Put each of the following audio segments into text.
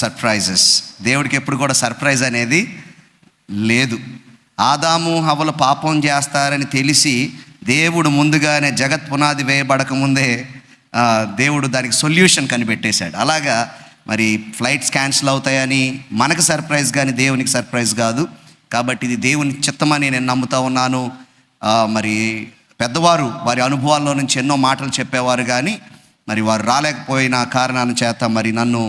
Surprises. దేవుడికి ఎప్పుడు కూడా సర్ప్రైజ్ అనేది లేదు. ఆదాము హవ్వలు పాపం చేస్తారని తెలిసి దేవుడు ముందుగానే జగత్ పునాది వేయబడక ముందే దేవుడు దానికి సొల్యూషన్ కనిపెట్టేశాడు. అలాగా మరి ఫ్లైట్స్ క్యాన్సిల్ అవుతాయని మనకు సర్ప్రైజ్ కానీ దేవునికి సర్ప్రైజ్ కాదు. కాబట్టి ఇది దేవుని చిత్తమని నేను నమ్ముతా ఉన్నాను. మరి పెద్దవారు వారి అనుభవాల్లో నుంచి ఎన్నో మాటలు చెప్పేవారు, కానీ మరి వారు రాలేకపోయిన కారణాల చేత మరి నన్ను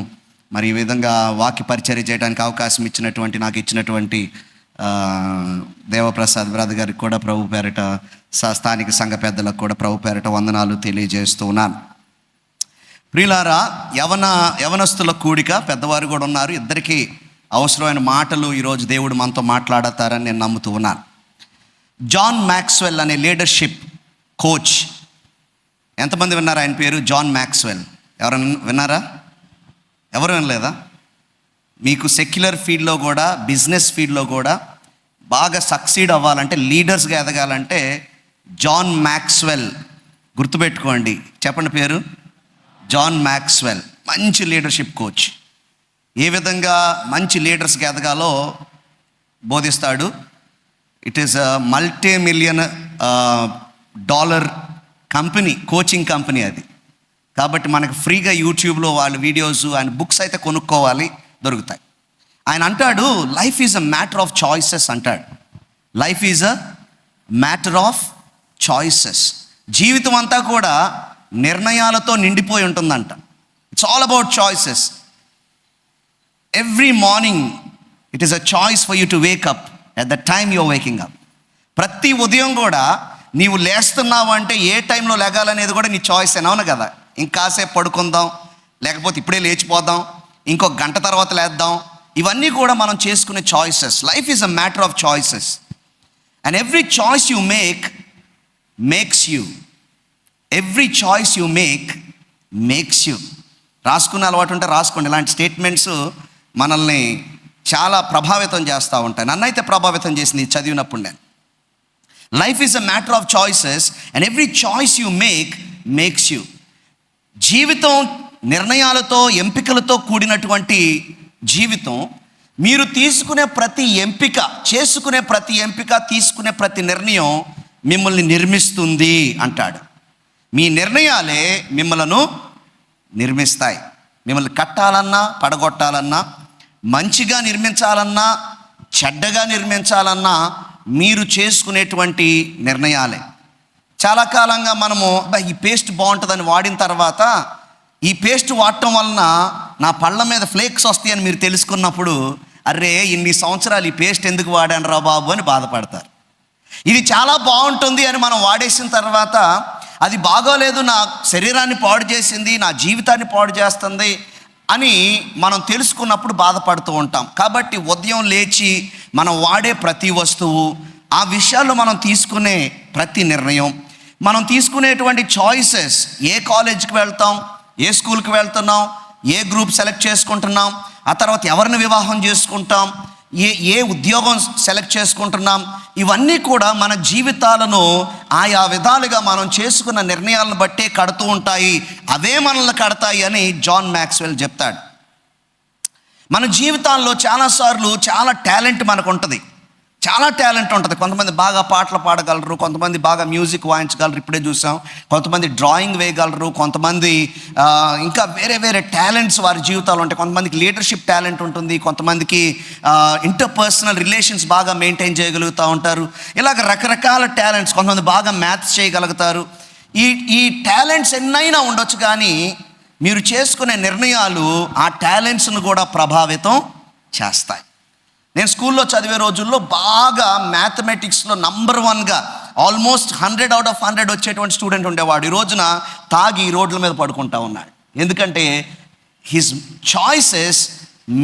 మరి ఈ విధంగా వాక్య పరిచర్య చేయడానికి అవకాశం ఇచ్చినటువంటి నాకు ఇచ్చినటువంటి దేవప్రసాద్ బ్రదర్ గారికి కూడా ప్రభు పేరట, స్థానిక సంఘ పెద్దలకు కూడా ప్రభు పేరట వందనాలు తెలియజేస్తూ ఉన్నాను. ప్రియులారా, యవనస్తుల కూడిక, పెద్దవారు కూడా ఉన్నారు. ఇద్దరికీ అవసరమైన మాటలు ఈరోజు దేవుడు మనతో మాట్లాడతారని నేను నమ్ముతూ ఉన్నాను. జాన్ మ్యాక్స్వెల్ అనే లీడర్షిప్ కోచ్, ఎంతమంది విన్నారు ఆయన పేరు? John Maxwell. ఎవరైనా విన్నారా? ఎవరు వినలేదా? మీకు సెక్యులర్ ఫీల్డ్లో కూడా, బిజినెస్ ఫీల్డ్లో కూడా బాగా సక్సీడ్ అవ్వాలంటే, లీడర్స్గా ఎదగాలంటే జాన్ మ్యాక్స్వెల్ గుర్తుపెట్టుకోండి. చెప్పండి పేరు, జాన్ మ్యాక్స్వెల్. మంచి లీడర్షిప్ కోచ్. ఏ విధంగా మంచి లీడర్స్గా ఎదగాలో బోధిస్తాడు. It is $multi-million company, coaching company అది. కాబట్టి మనకు ఫ్రీగా యూట్యూబ్లో వాళ్ళ వీడియోస్, ఆయన బుక్స్ అయితే కొనుక్కోవాలి, దొరుకుతాయి. ఆయన అంటాడు, life is a matter of choices అంటాడు. Life is a matter of choices. జీవితం అంతా కూడా నిర్ణయాలతో నిండిపోయి ఉంటుందంట. It's all about choices. Every morning it is a choice for you to wake up at the time your waking up. ప్రతి ఉదయం కూడా నీవు లేస్తున్నావు అంటే ఏ టైంలో లేగాలనేది కూడా నీ చాయిస్. అవును కదా? ఇంకాసేపు పడుకుందాం, లేకపోతే ఇప్పుడే లేచిపోదాం, ఇంకో గంట తర్వాత లేద్దాం, ఇవన్నీ కూడా మనం చేసుకునే choices. Life is a matter of choices and every choice you makes you. Every choice you makes you. రాసుకునే అలవాటు ఉంటే రాసుకోండి. ఇలాంటి స్టేట్మెంట్స్ మనల్ని చాలా ప్రభావితం చేస్తూ ఉంటాయి. నన్నైతే ప్రభావితం చేసింది చదివినప్పుడు నేను. Life is a matter of choices and every choice you makes you. జీవితం నిర్ణయాలతో, ఎంపికలతో కూడినటువంటి జీవితం. మీరు తీసుకునే ప్రతి ఎంపిక, చేసుకునే ప్రతి ఎంపిక, తీసుకునే ప్రతి నిర్ణయం మిమ్మల్ని నిర్మిస్తుంది అంటాడు. మీ నిర్ణయాలే మిమ్మల్ని నిర్మిస్తాయి. మిమ్మల్ని కట్టాలన్నా, పడగొట్టాలన్నా, మంచిగా నిర్మించాలన్నా, చెడ్డగా నిర్మించాలన్నా మీరు చేసుకునేటువంటి నిర్ణయాలే. చాలా కాలంగా మనము ఈ పేస్ట్ బాగుంటుందని వాడిన తర్వాత, ఈ పేస్ట్ వాడటం వలన నా పళ్ళ మీద ఫ్లేక్స్ వస్తాయని మీరు తెలుసుకున్నప్పుడు, అరే ఇన్ని సంవత్సరాలు ఈ పేస్ట్ ఎందుకు వాడాను రా బాబు అని బాధపడతారు. ఇది చాలా బాగుంటుంది అని మనం వాడేసిన తర్వాత అది బాగోలేదు, నా శరీరాన్ని పాడు చేసింది, నా జీవితాన్ని పాడు చేస్తుంది అని మనం తెలుసుకున్నప్పుడు బాధపడుతూ ఉంటాం. కాబట్టి ఉదయం లేచి మనం వాడే ప్రతి వస్తువు, ఆ విషయాల్లో మనం తీసుకునే ప్రతి నిర్ణయం, మనం తీసుకునేటువంటి చాయిసెస్, ఏ కాలేజీకి వెళ్తాం, ఏ స్కూల్కి వెళ్తున్నాం, ఏ గ్రూప్ సెలెక్ట్ చేసుకుంటున్నాం, ఆ తర్వాత ఎవరిని వివాహం చేసుకుంటాం, ఏ ఉద్యోగం సెలెక్ట్ చేసుకుంటున్నాం, ఇవన్నీ కూడా మన జీవితాలను ఆయా విధాలుగా మనం చేసుకున్న నిర్ణయాలను బట్టే కడుతూ ఉంటాయి. అవే మనల్ని కడతాయి అని జాన్ మ్యాక్స్వెల్ చెప్తాడు. మన జీవితాల్లో చాలాసార్లు చాలా టాలెంట్ మనకు ఉంటుంది. చాలా టాలెంట్ ఉంటుంది. కొంతమంది బాగా పాటలు పాడగలరు, కొంతమంది బాగా మ్యూజిక్ వాయించగలరు, ఇప్పుడే చూసాం. కొంతమంది డ్రాయింగ్ వేయగలరు, కొంతమంది ఇంకా వేరే వేరే టాలెంట్స్ వారి జీవితాలు ఉంటాయి. కొంతమందికి లీడర్షిప్ టాలెంట్ ఉంటుంది, కొంతమందికి ఇంటర్పర్సనల్ రిలేషన్స్ బాగా మెయింటైన్ చేయగలుగుతూ ఉంటారు. ఇలాగ రకరకాల టాలెంట్స్. కొంతమంది బాగా మ్యాథ్స్ చేయగలుగుతారు. ఈ టాలెంట్స్ ఎన్నైనా ఉండొచ్చు, కానీ మీరు చేసుకునే నిర్ణయాలు ఆ టాలెంట్స్ను కూడా ప్రభావితం చేస్తాయి. నేను స్కూల్లో చదివే రోజుల్లో బాగా మ్యాథమెటిక్స్లో నంబర్ 1గా ఆల్మోస్ట్ 100/100 వచ్చేటువంటి స్టూడెంట్ ఉండేవాడు. ఈ రోజున తాగి రోడ్ల మీద పడుకుంటా ఉన్నాడు. ఎందుకంటే his choices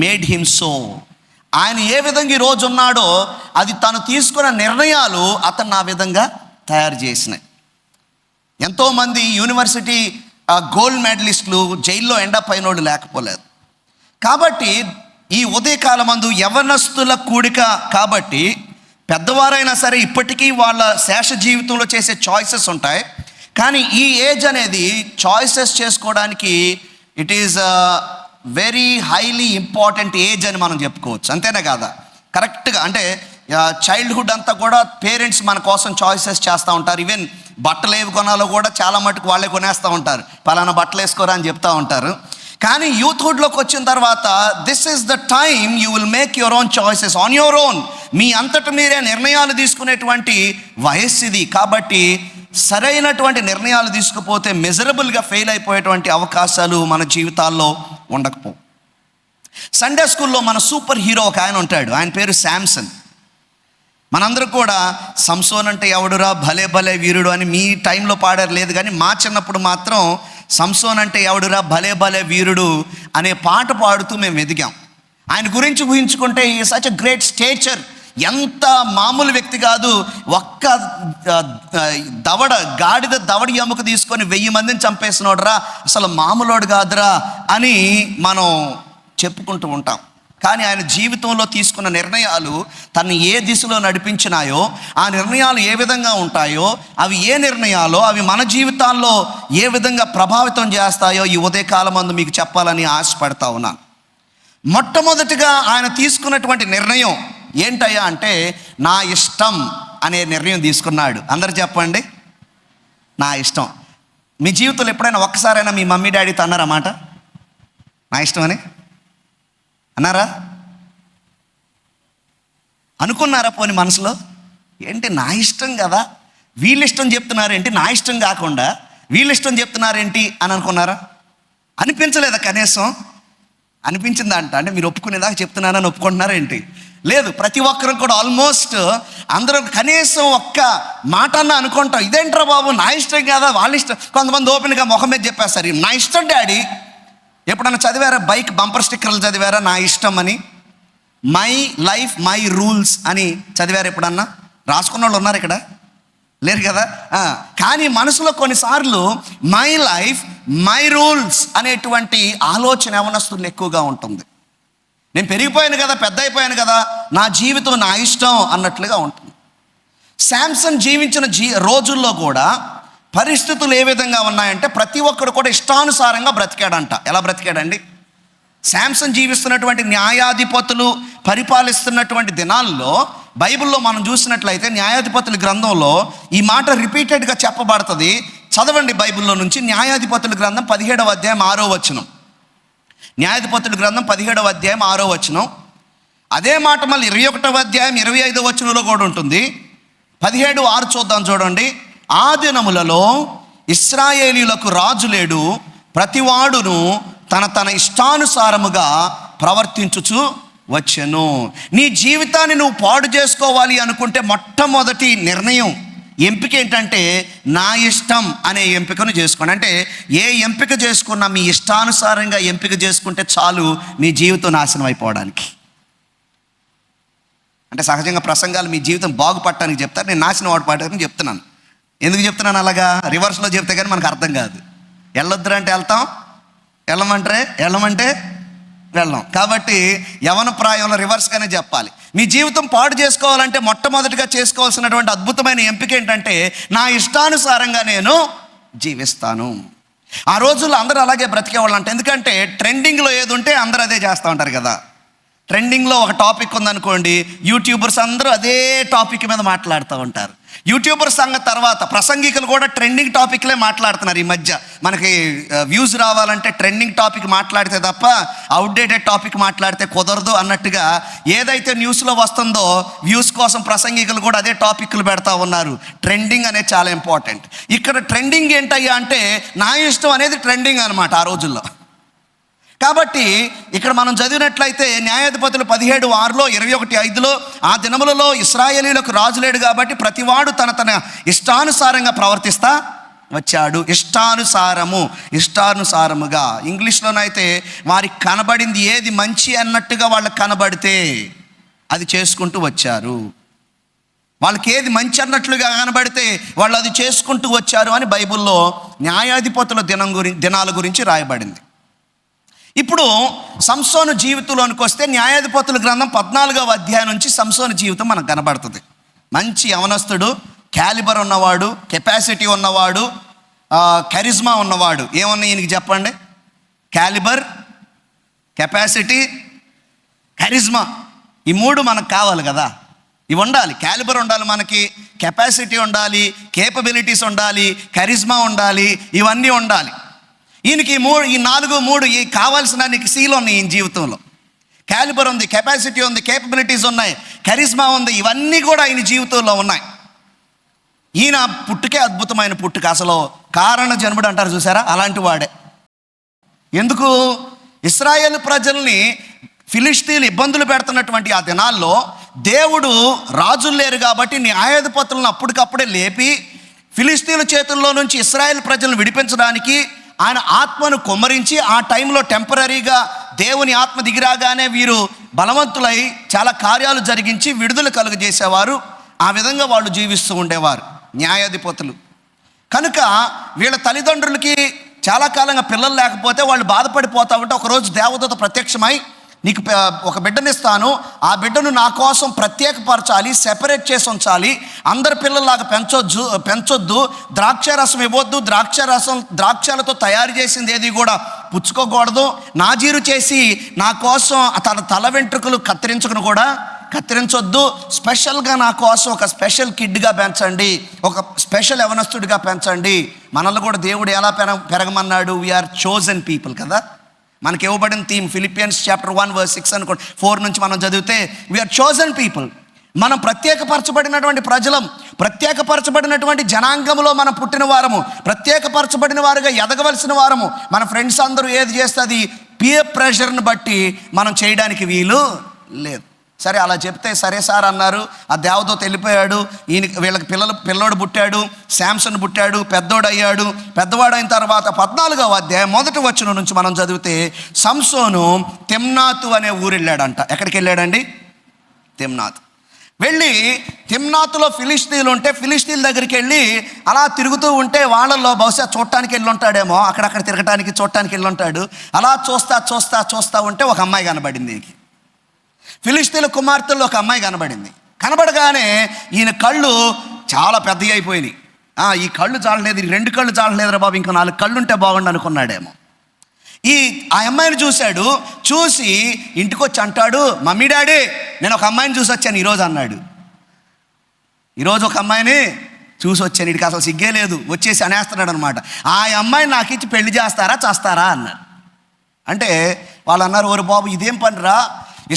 made him so. ఆయన ఏ విధంగా ఈ రోజు ఉన్నాడో అది తను తీసుకున్న నిర్ణయాలు అతను ఆ విధంగా తయారు చేసినాయి. ఎంతోమంది యూనివర్సిటీ గోల్డ్ మెడలిస్టులు జైల్లో ఎండపైనోళ్ళు లేకపోలేదు. కాబట్టి ఈ ఉదయకాలమందు యవనస్తుల కూడిక కాబట్టి, పెద్దవారైనా సరే ఇప్పటికీ వాళ్ళ శేష జీవితంలో చేసే చాయిసెస్ ఉంటాయి. కానీ ఈ ఏజ్ అనేది చాయిసెస్ చేసుకోవడానికి it is very highly important age అని మనం చెప్పుకోవచ్చు, అంతేనా కాదా? కరెక్ట్గా అంటే చైల్డ్హుడ్ అంతా కూడా పేరెంట్స్ మన కోసం చాయిసెస్ చేస్తూ ఉంటారు. ఈవెన్ బట్టలు ఏవి కొనాలో కూడా చాలా మటుకు వాళ్ళే కొనేస్తూ ఉంటారు, పలానా బట్టలు వేసుకోరా అని చెప్తూ ఉంటారు. కానీ యూత్హుడ్లోకి వచ్చిన తర్వాత this is the time you will make your own choices on your own. మీ అంతట మీరే నిర్ణయాలు తీసుకునేటువంటి వయస్సు ఇది. కాబట్టి సరైనటువంటి నిర్ణయాలు తీసుకుపోతే మిజరబుల్గా ఫెయిల్ అయిపోయేటువంటి అవకాశాలు మన జీవితాల్లో ఉండకపోవు. సండే స్కూల్లో మన సూపర్ హీరో ఒక ఆయన ఉంటాడు, ఆయన పేరు శాంసన్. మనందరూ కూడా సంసోన్ అంటే ఎవడురా, భలే భలే వీరుడు అని మీ టైంలో పాడారు లేదు, కానీ మా చిన్నప్పుడు మాత్రం సంసోన్ అంటే ఎవడురా, భలే భలే వీరుడు అనే పాట పాడుతూ మేము ఎదిగాం. ఆయన గురించి ఊహించుకుంటే ఈ సచ్ ఎ గ్రేట్ స్టేచర్, ఎంత మామూలు వ్యక్తి కాదు. ఒక్క గాడిద దవడ ఎముక తీసుకొని 1000 మందిని చంపేసినోడరా, అసలు మామూలోడు కాదురా అని మనం చెప్పుకుంటూ ఉంటాం. కానీ ఆయన జీవితంలో తీసుకున్న నిర్ణయాలు తను ఏ దిశలో నడిపించినాయో, ఆ నిర్ణయాలు ఏ విధంగా ఉంటాయో, అవి ఏ నిర్ణయాలో అవి మన జీవితాల్లో ఏ విధంగా ప్రభావితం చేస్తాయో ఈ ఉదయకాలం మందు మీకు చెప్పాలని ఆశపడతా ఉన్నాను. మొట్టమొదటిగా ఆయన తీసుకున్నటువంటి నిర్ణయం ఏంటయ్యా అంటే, నా ఇష్టం అనే నిర్ణయం తీసుకున్నాడు. అందరు చెప్పండి, నా ఇష్టం. మీ జీవితంలో ఎప్పుడైనా ఒక్కసారైనా మీ మమ్మీ డాడీతో అన్నారా మాట నా ఇష్టం అని? అన్నారా? అనుకున్నారా పోనీ మనసులో? ఏంటి నా ఇష్టం కదా, వీళ్ళ ఇష్టం చెప్తున్నారేంటి, నా ఇష్టం కాకుండా వీళ్ళ ఇష్టం చెప్తున్నారేంటి అని అనుకున్నారా? అనిపించలేదా కనీసం? అనిపించిందా అంటే మీరు ఒప్పుకునేదాకా చెప్తున్నారని ఒప్పుకుంటున్నారేంటి? లేదు, ప్రతి ఒక్కరు కూడా ఆల్మోస్ట్ అందరూ కనీసం ఒక్క మాట అన్న అనుకుంటాం, ఇదేంట్రా బాబు నా ఇష్టం కదా వాళ్ళ ఇష్టం. కొంతమంది ఓపెన్గా ముఖం మీద చెప్పేస్తారు, నా ఇష్టం డాడీ. ఎప్పుడన్నా చదివారా బైక్ బంపర్ స్టిక్కర్లు చదివారా, నా ఇష్టం అని? మై లైఫ్ మై రూల్స్ అని చదివారు ఎప్పుడన్నా? రాసుకున్న వాళ్ళు ఉన్నారు ఇక్కడ? లేరు కదా. కానీ మనసులో కొన్నిసార్లు మై లైఫ్ మై రూల్స్ అనేటువంటి ఆలోచన యవనస్తులు ఎక్కువగా ఉంటుంది. నేను పెరిగిపోయాను కదా, పెద్ద అయిపోయాను కదా, నా జీవితం నా ఇష్టం అన్నట్లుగా ఉంటుంది. శాంసన్ జీవించిన రోజుల్లో కూడా పరిస్థితులు ఏ విధంగా ఉన్నాయంటే, ప్రతి ఒక్కరు కూడా ఇష్టానుసారంగా బ్రతికాడంట. ఎలా బ్రతికాడండి? శాంసన్ జీవిస్తున్నటువంటి న్యాయాధిపతులు పరిపాలిస్తున్నటువంటి దినాల్లో బైబిల్లో మనం చూసినట్లయితే న్యాయాధిపతుల గ్రంథంలో ఈ మాట రిపీటెడ్గా చెప్పబడుతుంది. చదవండి బైబిల్లో నుంచి న్యాయాధిపతుల గ్రంథం 17వ అధ్యాయం 6వ వచనం. న్యాయాధిపతుల గ్రంథం 17వ అధ్యాయం 6వ వచనం. అదే మాట మళ్ళీ 21వ అధ్యాయం 25వ వచనంలో కూడా ఉంటుంది. 17:6 చూద్దాం చూడండి. ఆ దినములలో ఇశ్రాయేలీయులకు రాజు లేడు, ప్రతివాడును తన తన ఇష్టానుసారముగా ప్రవర్తించుచు వచ్చెను. నీ జీవితాన్ని నువ్వు పాడు చేసుకోవాలి అనుకుంటే మొట్టమొదటి నిర్ణయం, ఎంపిక ఏంటంటే నా ఇష్టం అనే ఎంపికను చేసుకోండి. అంటే ఏ ఎంపిక చేసుకున్నా మీ ఇష్టానుసారంగా ఎంపిక చేసుకుంటే చాలు మీ జీవితం నాశనం అయిపోవడానికి. అంటే సహజంగా ప్రసంగాలు మీ జీవితం బాగుపడటానికి చెప్తారు, నేను నాశనం పడటానికి చెప్తున్నాను. ఎందుకు చెప్తున్నాను అలాగా? రివర్స్లో చెప్తే కానీ మనకు అర్థం కాదు. వెళ్ళొద్దురా అంటే వెళ్తాం, వెళ్ళమంటే వెళ్ళాం. కాబట్టి యవన ప్రాయంలో రివర్స్గానే చెప్పాలి. మీ జీవితం పాడు చేసుకోవాలంటే మొట్టమొదటిగా చేసుకోవాల్సినటువంటి అద్భుతమైన ఎంపిక ఏంటంటే నా ఇష్టానుసారంగా నేను జీవిస్తాను. ఆ రోజుల్లో అందరూ అలాగే బ్రతికేవాళ్ళు అంట. ఎందుకంటే ట్రెండింగ్లో ఏది ఉంటే అందరూ అదే చేస్తూ ఉంటారు కదా. ట్రెండింగ్లో ఒక టాపిక్ ఉందనుకోండి, యూట్యూబర్స్ అందరూ అదే టాపిక్ మీద మాట్లాడుతూ ఉంటారు. యూట్యూబర్ సంగతి తర్వాత ప్రసంగికులు కూడా ట్రెండింగ్ టాపిక్లే మాట్లాడుతున్నారు. ఈ మధ్య మనకి వ్యూస్ రావాలంటే ట్రెండింగ్ టాపిక్ మాట్లాడితే తప్ప అవుట్డేటెడ్ టాపిక్ మాట్లాడితే కుదరదు అన్నట్టుగా ఏదైతే న్యూస్లో వస్తుందో వ్యూస్ కోసం ప్రసంగికులు కూడా అదే టాపిక్లు పెడతా ఉన్నారు. ట్రెండింగ్ అనేది చాలా ఇంపార్టెంట్. ఇక్కడ ట్రెండింగ్ ఏంటయ్యా అంటే నా ఇష్టం అనేది ట్రెండింగ్ అనమాట ఆ రోజుల్లో. కాబట్టి ఇక్కడ మనం చదివినట్లయితే న్యాయాధిపతులు 17:6లో 21:5లో ఆ దినములలో ఇశ్రాయేలీయులకు రాజు లేడు కాబట్టి ప్రతివాడు తన తన ఇష్టానుసారంగా ప్రవర్తిస్తా వచ్చాడు. ఇష్టానుసారముగా. ఇంగ్లీష్లోనైతే వారికి కనబడింది ఏది మంచి అన్నట్టుగా వాళ్ళకి కనబడితే అది చేసుకుంటూ వచ్చారు. వాళ్ళకి ఏది మంచి అన్నట్లుగా కనబడితే వాళ్ళు అది చేసుకుంటూ వచ్చారు అని బైబిల్లో న్యాయాధిపతుల దినాల గురించి రాయబడింది. ఇప్పుడు సంసోను జీవితంలోనికి వస్తే న్యాయాధిపతుల గ్రంథం 14వ అధ్యాయం నుంచి సంసోను జీవితం మనకు కనబడుతుంది. మంచి యవనస్తుడు, క్యాలిబర్ ఉన్నవాడు, కెపాసిటీ ఉన్నవాడు, కరిజ్మా ఉన్నవాడు. ఏమన్నా ఈయనకి చెప్పండి? Calibre, capacity, charisma. ఈ మూడు మనకు కావాలి కదా. ఇవి ఉండాలి. క్యాలిబర్ ఉండాలి, మనకి కెపాసిటీ ఉండాలి, కేపబిలిటీస్ ఉండాలి, కరిజ్మా ఉండాలి, ఇవన్నీ ఉండాలి. ఈయనకి ఈ మూడు ఈ కావాల్సిన నీకు సీలు ఉన్నాయి ఈయన జీవితంలో. క్యాలిబర్ ఉంది, కెపాసిటీ ఉంది, కేపబిలిటీస్ ఉన్నాయి, కరిజ్మా ఉంది. ఇవన్నీ కూడా ఈయన జీవితంలో ఉన్నాయి. ఈయన పుట్టుకే అద్భుతమైన పుట్టుక. అసలు కారణ జన్ముడు అంటారు చూసారా, అలాంటి వాడే. ఎందుకు? ఇశ్రాయేలు ప్రజల్ని ఫిలిష్తీన్లు ఇబ్బందులు పెడుతున్నటువంటి ఆ దినాల్లో దేవుడు రాజులు లేరు కాబట్టి న్యాయాధిపతులను అప్పటికప్పుడే లేపి ఫిలిష్తీన్ల చేతుల్లో నుంచి ఇశ్రాయేల్ ప్రజలను విడిపించడానికి ఆయన ఆత్మను కుమ్మరించి, ఆ టైంలో టెంపరీగా దేవుని ఆత్మ దిగిరాగానే వీరు బలవంతులై చాలా కార్యాలు జరిగించి విడుదల కలుగజేసేవారు. ఆ విధంగా వాళ్ళు జీవిస్తూ ఉండేవారు న్యాయాధిపతులు. కనుక వీళ్ళ తల్లిదండ్రులకి చాలా కాలంగా పిల్లలు లేకపోతే వాళ్ళు బాధపడిపోతా ఉంటే ఒకరోజు దేవదూత ప్రత్యక్షమై, నీకు ఒక బిడ్డనిస్తాను, ఆ బిడ్డను నా కోసం ప్రత్యేకపరచాలి, సెపరేట్ చేసి ఉంచాలి, అందరి పిల్లల్లాగా పెంచొద్దు, ద్రాక్షారసం ఇవ్వద్దు, ద్రాక్షాలతో తయారు చేసింది ఏది కూడా పుచ్చుకోకూడదు, నాజీరు చేసి నా కోసం తన తల వెంట్రుకలు కత్తిరించొద్దు, స్పెషల్గా నా కోసం ఒక స్పెషల్ కిడ్గా పెంచండి, ఒక స్పెషల్ యవనస్తుడిగా పెంచండి. మనల్ని కూడా దేవుడు ఎలా పెరగమన్నాడు? వీఆర్ చోజన్ పీపుల్ కదా. మనకి ఇవ్వబడిన థీమ్ ఫిలిపియన్స్ చాప్టర్ 1:6 అనుకోండి, 4 నుంచి మనం చదివితే వీఆర్ చోజన్ పీపుల్. మనం ప్రత్యేకపరచబడినటువంటి ప్రజలం, ప్రత్యేకపరచబడినటువంటి జనాంగంలో మనం పుట్టిన వారము, ప్రత్యేకపరచబడిన వారుగా ఎదగవలసిన వారము. మన ఫ్రెండ్స్ అందరూ ఏది చేస్తే అది పియర్ ప్రెషర్ని బట్టి మనం చేయడానికి వీలు లేదు. సరే అలా చెప్తే సరే సార్ అన్నారు. ఆ దేవదూత వెళ్ళిపోయాడు. వీళ్ళకి పిల్లోడు పుట్టాడు, శాంసన్ పుట్టాడు, పెద్దోడు అయ్యాడు. పెద్దవాడైన తర్వాత 14వ అధ్యాయం 1వ వచనం నుంచి మనం చదివితే సంసోను తిమ్నాతు అనే ఊరు వెళ్ళాడంట. ఎక్కడికి వెళ్ళాడండి? తిమ్నాతు. వెళ్ళి తిమ్నాతులో ఫిలిష్తీన్లు ఉంటే ఫిలిష్తీన్ల దగ్గరికి వెళ్ళి అలా తిరుగుతూ ఉంటే వాళ్ళల్లో బహుశా చూడటానికి వెళ్ళి ఉంటాడేమో, అక్కడక్కడ తిరగటానికి చూడటానికి వెళ్ళి ఉంటాడు. అలా చూస్తా ఉంటే ఒక అమ్మాయి కనబడింది. ఫిలిష్తీన్ల కుమార్తెల్లో ఒక అమ్మాయి కనబడగానే ఈయన కళ్ళు చాలా పెద్దవి అయిపోయినాయి. ఈ కళ్ళు చాలలేదు, 2 కళ్ళు చాలలేదురా బాబు, ఇంకో 4 కళ్ళు ఉంటే బాగుండు అనుకున్నాడేమో. ఆ అమ్మాయిని చూసి ఇంటికి వచ్చి అంటాడు, మమ్మీ డాడీ నేను ఒక అమ్మాయిని చూసి వచ్చాను ఈరోజు అన్నాడు. ఈరోజు ఒక అమ్మాయిని చూసి వచ్చాను, వీడికి అసలు సిగ్గే లేదు, వచ్చేసి అనేస్తున్నాడు అనమాట. ఆ అమ్మాయిని నాకు ఇచ్చి పెళ్లి చేస్తారా అన్నాడు. అంటే వాళ్ళు అన్నారు, ఓరి బాబు ఇదేం పనిరా,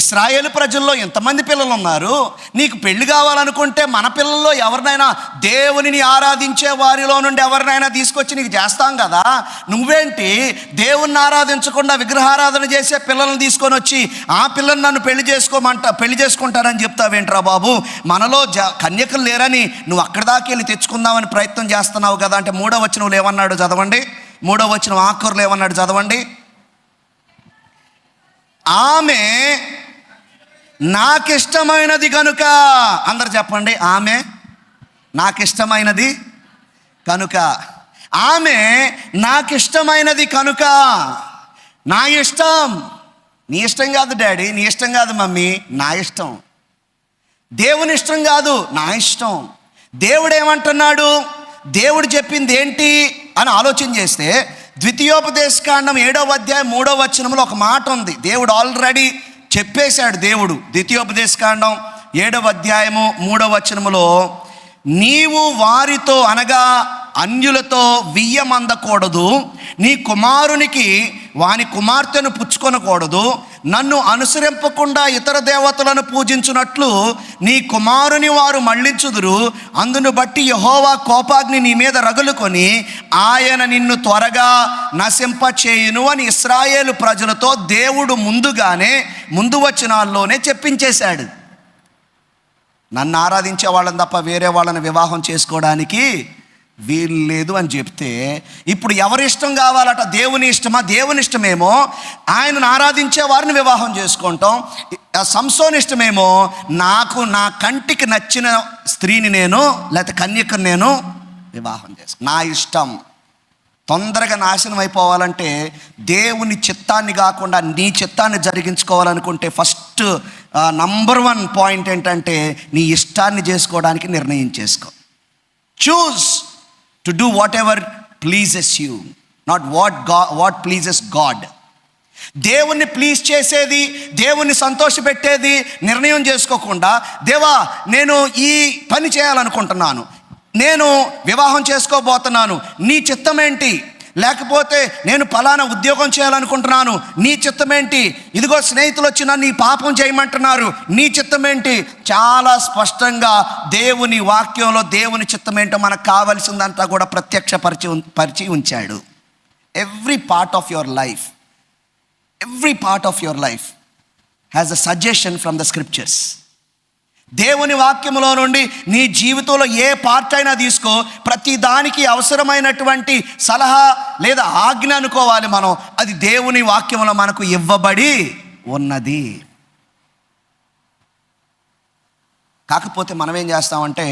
ఇశ్రాయేలు ప్రజల్లో ఎంతమంది పిల్లలు ఉన్నారు, నీకు పెళ్లి కావాలనుకుంటే మన పిల్లల్లో ఎవరినైనా దేవునిని ఆరాధించే వారిలో నుండి ఎవరినైనా తీసుకొచ్చి నీకు చేస్తాం కదా, నువ్వేంటి దేవుణ్ణి ఆరాధించకుండా విగ్రహారాధన చేసే పిల్లల్ని తీసుకొని వచ్చి ఆ పిల్లల్ని నన్ను పెళ్లి చేసుకుంటారని చెప్తావేంట్రా బాబు, మనలో కన్యకలు లేరని నువ్వు అక్కడి దాకా వెళ్ళి తెచ్చుకుందామని ప్రయత్నం చేస్తున్నావు కదా. అంటే 3వ వచనంలో ఏమన్నాడు చదవండి, 3వ వచనం ఆఖరులో ఏమన్నాడు చదవండి. ఆమె నాకిష్టమైనది కనుక, అందరు చెప్పండి, ఆమె నాకిష్టమైనది కనుక. ఆమె నాకిష్టమైనది కనుక. నా ఇష్టం, నీ ఇష్టం కాదు డాడీ, నీ ఇష్టం కాదు మమ్మీ, నా ఇష్టం. దేవుని ఇష్టం కాదు, నా ఇష్టం. దేవుడు ఏమంటున్నాడు, దేవుడు చెప్పింది ఏంటి అని ఆలోచన చేస్తే ద్వితీయోపదేశకాండం 7వ అధ్యాయం 3వ వచనంలో ఒక మాట ఉంది. దేవుడు ఆల్రెడీ చెప్పేశాడు. దేవుడు ద్వితీయోపదేశకాండం 7వ అధ్యాయము 3వ వచనములో, నీవు వారితో అనగా అన్యులతో వియ్యమందకూడదు, నీ కుమారునికి వాని కుమార్తెను పుచ్చుకొనకూడదు, నన్ను అనుసరింపకుండా ఇతర దేవతలను పూజించున్నట్లు నీ కుమారుని వారు మళ్ళించుదురు, అందును బట్టి యెహోవా కోపాగ్ని నీ మీద రగులుకొని ఆయన నిన్ను త్వరగా నశింపచేయును అని ఇశ్రాయేలు ప్రజలతో దేవుడు ముందు వచనాల్లోనే చెప్పించేశాడు. నన్ను ఆరాధించే వాళ్ళని తప్ప వేరే వాళ్ళని వివాహం చేసుకోవడానికి వీలు లేదు అని చెప్తే, ఇప్పుడు ఎవరి ఇష్టం కావాలట? దేవుని ఇష్టమా? దేవుని ఇష్టమేమో ఆయనను ఆరాధించే వారిని వివాహం చేసుకుంటాం. సంసోని ఇష్టమేమో నా కంటికి నచ్చిన స్త్రీని లేకపోతే కన్యకను నేను వివాహం చేసుకుంటాను. నా ఇష్టం. తొందరగా నాశనం అయిపోవాలంటే దేవుని చిత్తాన్ని కాకుండా నీ చిత్తాన్ని జరిగించుకోవాలనుకుంటే ఫస్ట్ నంబర్ 1 పాయింట్ ఏంటంటే నీ ఇష్టాన్ని చేసుకోవడానికి నిర్ణయం చేసుకో. Choose to do what ever pleases you, not what pleases God. దేవుణ్ణి ప్లీజ్ చేసేది, దేవుణ్ణి సంతోషపెట్టేది నిర్ణయం చేసుకోకుండా, దేవా నేను ఈ పని చేయాలనుకుంటున్నాను, నేను వివాహం చేసుకోబోతున్నాను, నీ చిత్తమేంటి? లేకపోతే నేను ఫలానా ఉద్యోగం చేయాలనుకుంటున్నాను, నీ చిత్తమేంటి? ఇదిగో స్నేహితులు వచ్చి నన్ను ఈ పాపం చేయమంటున్నారు, నీ చిత్తమేంటి? చాలా స్పష్టంగా దేవుని వాక్యంలో దేవుని చిత్తమేంటో మనకు కావలసిందంతా కూడా పరిచి ఉంచాడు. Every part of your life has a suggestion from the scriptures. దేవుని వాక్యములో నుండి నీ జీవితంలో ఏ పార్ట్ అయినా తీసుకో, ప్రతి దానికి అవసరమైనటువంటి సలహా లేదా ఆజ్ఞ అనుకోవాలి మనం, అది దేవుని వాక్యములో మనకు ఇవ్వబడి ఉన్నది. కాకపోతే మనం ఏం చేస్తామంటే,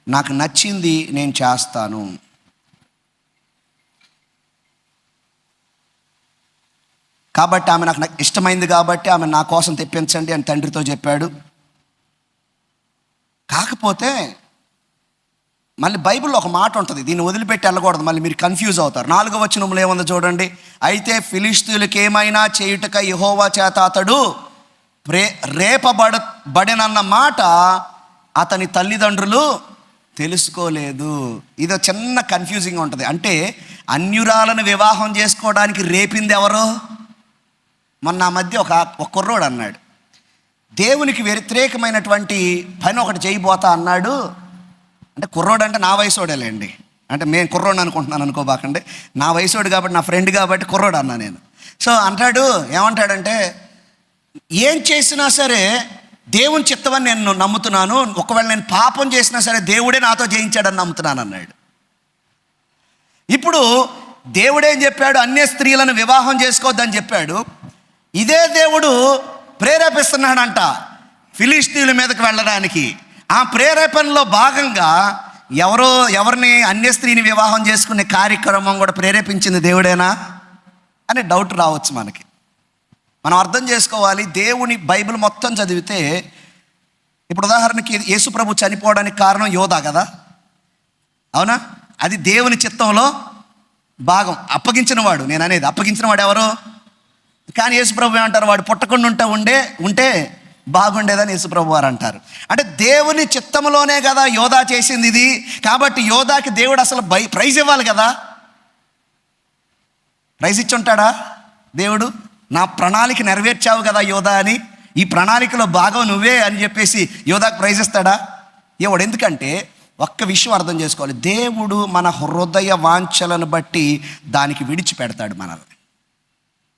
నాకు నచ్చింది నేను చేస్తాను, కాబట్టి ఆమె నాకు ఇష్టమైంది కాబట్టి ఆమె నా కోసం తెప్పించండి అని తండ్రితో చెప్పాడు. కాకపోతే మళ్ళీ బైబిల్లో ఒక మాట ఉంటుంది, దీన్ని వదిలిపెట్టి వెళ్ళకూడదు, మళ్ళీ మీరు కన్ఫ్యూజ్ అవుతారు. 4వ వచనంలో ఏముందో చూడండి. అయితే ఫిలిష్తీయులకు ఏమైనా చేయుటక యెహోవా చేత అతడు రేపబడనన్న మాట అతని తల్లిదండ్రులు తెలుసుకోలేదు. ఇది చిన్న కన్ఫ్యూజింగ్ ఉంటుంది. అంటే అన్యురాలను వివాహం చేసుకోవడానికి రేపింది ఎవరు? మొన్న మధ్య ఒక కుర్రోడు అన్నాడు, దేవునికి వ్యతిరేకమైనటువంటి పని ఒకటి చేయబోతా అన్నాడు. అంటే కుర్రోడు అంటే నా వయసోడేలేండి, అంటే మేము కుర్రోడు అనుకుంటున్నాను అనుకోబాకండి, నా వయసోడు కాబట్టి, నా ఫ్రెండ్ కాబట్టి కుర్రోడు అన్నా నేను. సో అంటాడు, ఏమంటాడంటే, ఏం చేసినా సరే దేవుని చిత్తమని నేను నమ్ముతున్నాను, ఒకవేళ నేను పాపం చేసినా సరే దేవుడే నాతో జయించాడని నమ్ముతున్నాను అన్నాడు. ఇప్పుడు దేవుడేం చెప్పాడు? అన్య స్త్రీలను వివాహం చేసుకోవద్దని చెప్పాడు. ఇదే దేవుడు ప్రేరేపిస్తున్నాడంట ఫిలిష్తీయుల మీదకి వెళ్ళడానికి. ఆ ప్రేరేపణలో భాగంగా ఎవరిని అన్య స్త్రీని వివాహం చేసుకునే కార్యక్రమం కూడా ప్రేరేపించింది దేవుడేనా అనే డౌట్ రావచ్చు మనకి. మనం అర్థం చేసుకోవాలి, దేవుని బైబిల్ మొత్తం చదివితే, ఇప్పుడు ఉదాహరణకి యేసు ప్రభు చనిపోవడానికి కారణం యోధా కదా, అవునా? అది దేవుని చిత్తంలో భాగం. అప్పగించిన వాడు, నేను అనేది అప్పగించిన వాడు ఎవరు? కానీ యేసుప్రభు ఏమంటారు? వాడు పుట్టకుండా ఉంటే బాగుండేదని యేసుప్రభు వారు అంటారు. అంటే దేవుని చిత్తంలోనే కదా యోధా చేసింది ఇది, కాబట్టి యోధాకి దేవుడు అసలు ప్రైజ్ ఇవ్వాలి కదా. ప్రైజ్ ఇచ్చి ఉంటాడా దేవుడు? నా ప్రణాళిక నెరవేర్చావు కదా యోధా అని, ఈ ప్రణాళికలో భాగం నువ్వే అని చెప్పేసి యోధాకి ప్రైజ్ ఇస్తాడా? ఇవ్వడు. ఎందుకంటే ఒక్క విషయం అర్థం చేసుకోవాలి, దేవుడు మన హృదయ వాంఛలను బట్టి దానికి విడిచిపెడతాడు మనల్ని.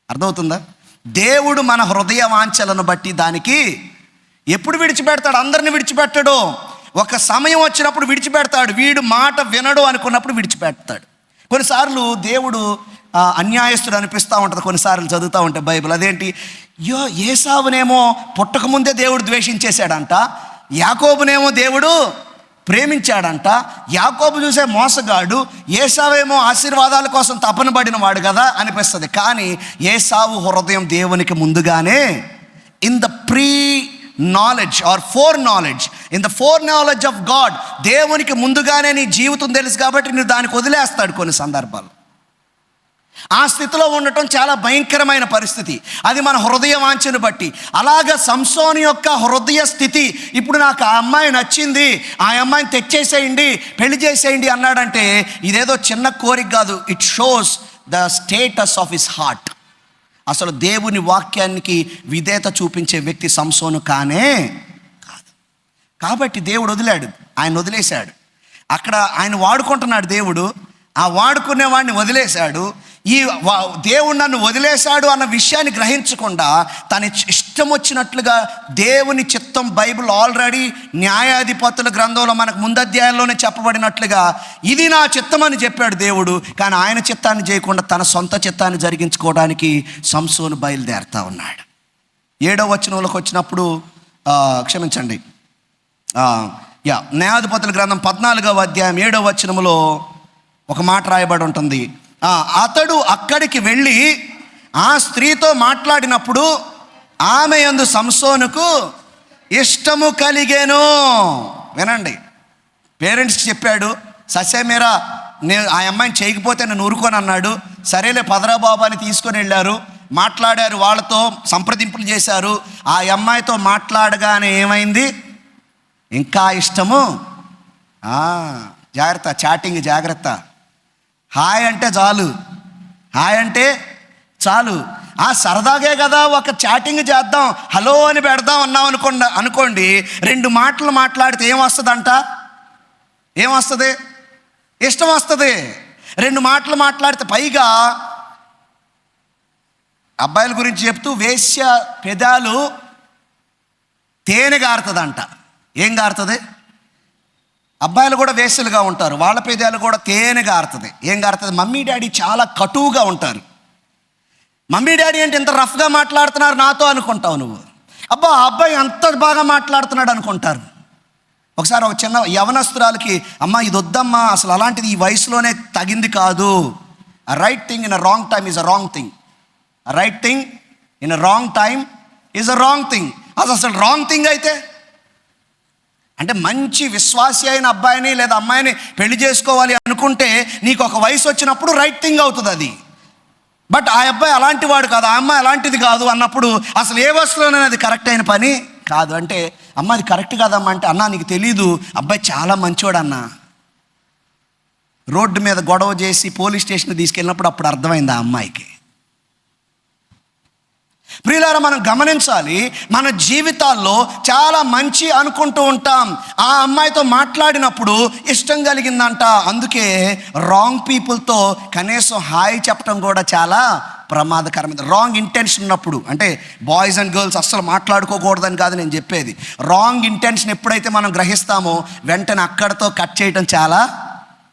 అర్థమవుతుందా? దేవుడు మన హృదయ వాంఛలను బట్టి దానికి ఎప్పుడు విడిచిపెడతాడు? అందరిని విడిచిపెట్టడు. ఒక సమయం వచ్చినప్పుడు విడిచిపెడతాడు. వీడు మాట వినడు అనుకున్నప్పుడు విడిచిపెడతాడు. కొన్నిసార్లు దేవుడు అన్యాయస్తుడు అనిపిస్తూ ఉంటుంది, కొన్నిసార్లు చదువుతూ ఉంటే బైబిల్. అదేంటి? ఏసావునేమో పుట్టకముందే దేవుడు ద్వేషించేశాడంట, యాకోబునేమో దేవుడు ప్రేమించాడంట. యాకోబు చూసే మోసగాడు, ఏసావేమో ఆశీర్వాదాల కోసం తపన పడిన వాడు కదా అనిపిస్తుంది. కానీ ఏసావు హృదయం దేవునికి ముందుగానే in the pre knowledge or fore knowledge, in the fore knowledge of God, దేవునికి ముందుగానే నీ జీవితం తెలుసు కాబట్టి నువ్వు దానికి వదిలేస్తాడు కొన్ని సందర్భాలు. ఆ స్థితిలో ఉండటం చాలా భయంకరమైన పరిస్థితి. అది మన హృదయ వాంఛను బట్టి. అలాగా సంసోను యొక్క హృదయ స్థితి, ఇప్పుడు నాకు ఆ అమ్మాయి నచ్చింది, ఆ అమ్మాయిని తెచ్చేసేయండి, పెళ్లి చేసేయండి అన్నాడంటే ఇదేదో చిన్న కోరిక కాదు. It shows the status of his heart. అసలు దేవుని వాక్యానికి విధేయత చూపించే వ్యక్తి సంసోను కానే కాదు. కాబట్టి దేవుడు ఆయన వదిలేశాడు. అక్కడ ఆయన వాడుకుంటున్నాడు దేవుడు, ఆ వాడుకునే వాడిని వదిలేశాడు. ఈ దేవుడు నన్ను వదిలేశాడు అన్న విషయాన్ని గ్రహించకుండా తన ఇష్టం వచ్చినట్లుగా దేవుని చిత్తం బైబిల్ ఆల్రెడీ న్యాయాధిపతుల గ్రంథంలో మనకు ముందధ్యాయంలోనే చెప్పబడినట్లుగా ఇది నా చిత్తం అని చెప్పాడు దేవుడు. కానీ ఆయన చిత్తాన్ని చేయకుండా తన సొంత చిత్తాన్ని జరిగించుకోవడానికి సంసోను బయలుదేరుతా ఉన్నాడు. 7వ వచనంలోకి వచ్చినప్పుడు క్షమించండి, న్యాయాధిపతుల గ్రంథం 14వ అధ్యాయం 7వ వచనంలో ఒక మాట రాయబడి ఉంటుంది. అతడు అక్కడికి వెళ్ళి ఆ స్త్రీతో మాట్లాడినప్పుడు ఆమె యందు సంసోనుకు ఇష్టము కలిగేను. వినండి, పేరెంట్స్కి చెప్పాడు, ససేమేరా నేను ఆ అమ్మాయిని చేయకపోతే నేను ఊరుకొని అన్నాడు. సరేలే పదరా బాబు అని తీసుకొని వెళ్ళారు. మాట్లాడారు, వాళ్ళతో సంప్రదింపులు చేశారు. ఆ అమ్మాయితో మాట్లాడగానే ఏమైంది? ఇంకా ఇష్టము. జాగ్రత్త, చాటింగ్ జాగ్రత్త. హాయ్ అంటే చాలు, హాయ్ అంటే చాలు. సరదాగే కదా, ఒక చాటింగ్ చేద్దాం, హలో అని పెడదాం అన్నాం అనుకోండి. 2 మాటలు మాట్లాడితే ఏమొస్తుందంట? ఏమొస్తుంది? ఇష్టం వస్తుంది. 2 మాటలు మాట్లాడితే, పైగా అబ్బాయిల గురించి చెప్తూ, వేశ్య పెదాలు తేనె గారుతుందంట. ఏం గారుతుంది? అబ్బాయిలు కూడా వేశ్యలుగా ఉంటారు, వాళ్ళ పెదాలు కూడా తేనె గారుతుంది. ఏం గారుతుంది? మమ్మీ డాడీ చాలా కటువుగా ఉంటారు. మమ్మీ డాడీ అంటే ఇంత రఫ్గా మాట్లాడుతున్నారు నాతో అనుకుంటావు నువ్వు. అబ్బా, అబ్బాయి అంత బాగా మాట్లాడుతున్నాడు అనుకుంటారు. ఒకసారి ఒక చిన్న యవనస్తురాలకి, అమ్మ ఇది వద్దమ్మా, అసలు అలాంటిది ఈ వయసులోనే తగింది కాదు. Right thing in a wrong time is a wrong thing. Right thing in a wrong time is a wrong thing. అది అసలు రాంగ్ థింగ్ అయితే, అంటే మంచి విశ్వాసి అయిన అబ్బాయిని లేదా అమ్మాయిని పెళ్లి చేసుకోవాలి అనుకుంటే నీకు ఒక వయసు వచ్చినప్పుడు రైట్ థింగ్ అవుతుంది అది. బట్ ఆ అబ్బాయి అలాంటి వాడు కాదు, ఆ అమ్మాయి అలాంటిది కాదు అన్నప్పుడు అసలు ఏ వయసులోనే అది కరెక్ట్ అయిన పని కాదు. అంటే అమ్మ అది కరెక్ట్ కాదమ్మా అంటే, అన్నా నీకు తెలీదు, అబ్బాయి చాలా మంచివాడు అన్న. రోడ్డు మీద గొడవ చేసి పోలీస్ స్టేషన్కి తీసుకెళ్ళినప్పుడు అప్పుడు అర్థమైంది ఆ అమ్మాయికి. ప్రియులారా, మనం గమనించాలి, మన జీవితాల్లో చాలా మంచి అనుకుంటూ ఉంటాం. ఆ అమ్మాయితో మాట్లాడినప్పుడు ఇష్టం కలిగిందంట. అందుకే రాంగ్ పీపుల్తో కనీసం హాయ్ చెప్పడం కూడా చాలా ప్రమాదకరమైనది. రాంగ్ ఇంటెన్షన్ ఉన్నప్పుడు, అంటే బాయ్స్ అండ్ గర్ల్స్ అస్సలు మాట్లాడుకోకూడదని కాదు నేను చెప్పేది. రాంగ్ ఇంటెన్షన్ ఎప్పుడైతే మనం గ్రహిస్తామో వెంటనే అక్కడితో కట్ చేయడం చాలా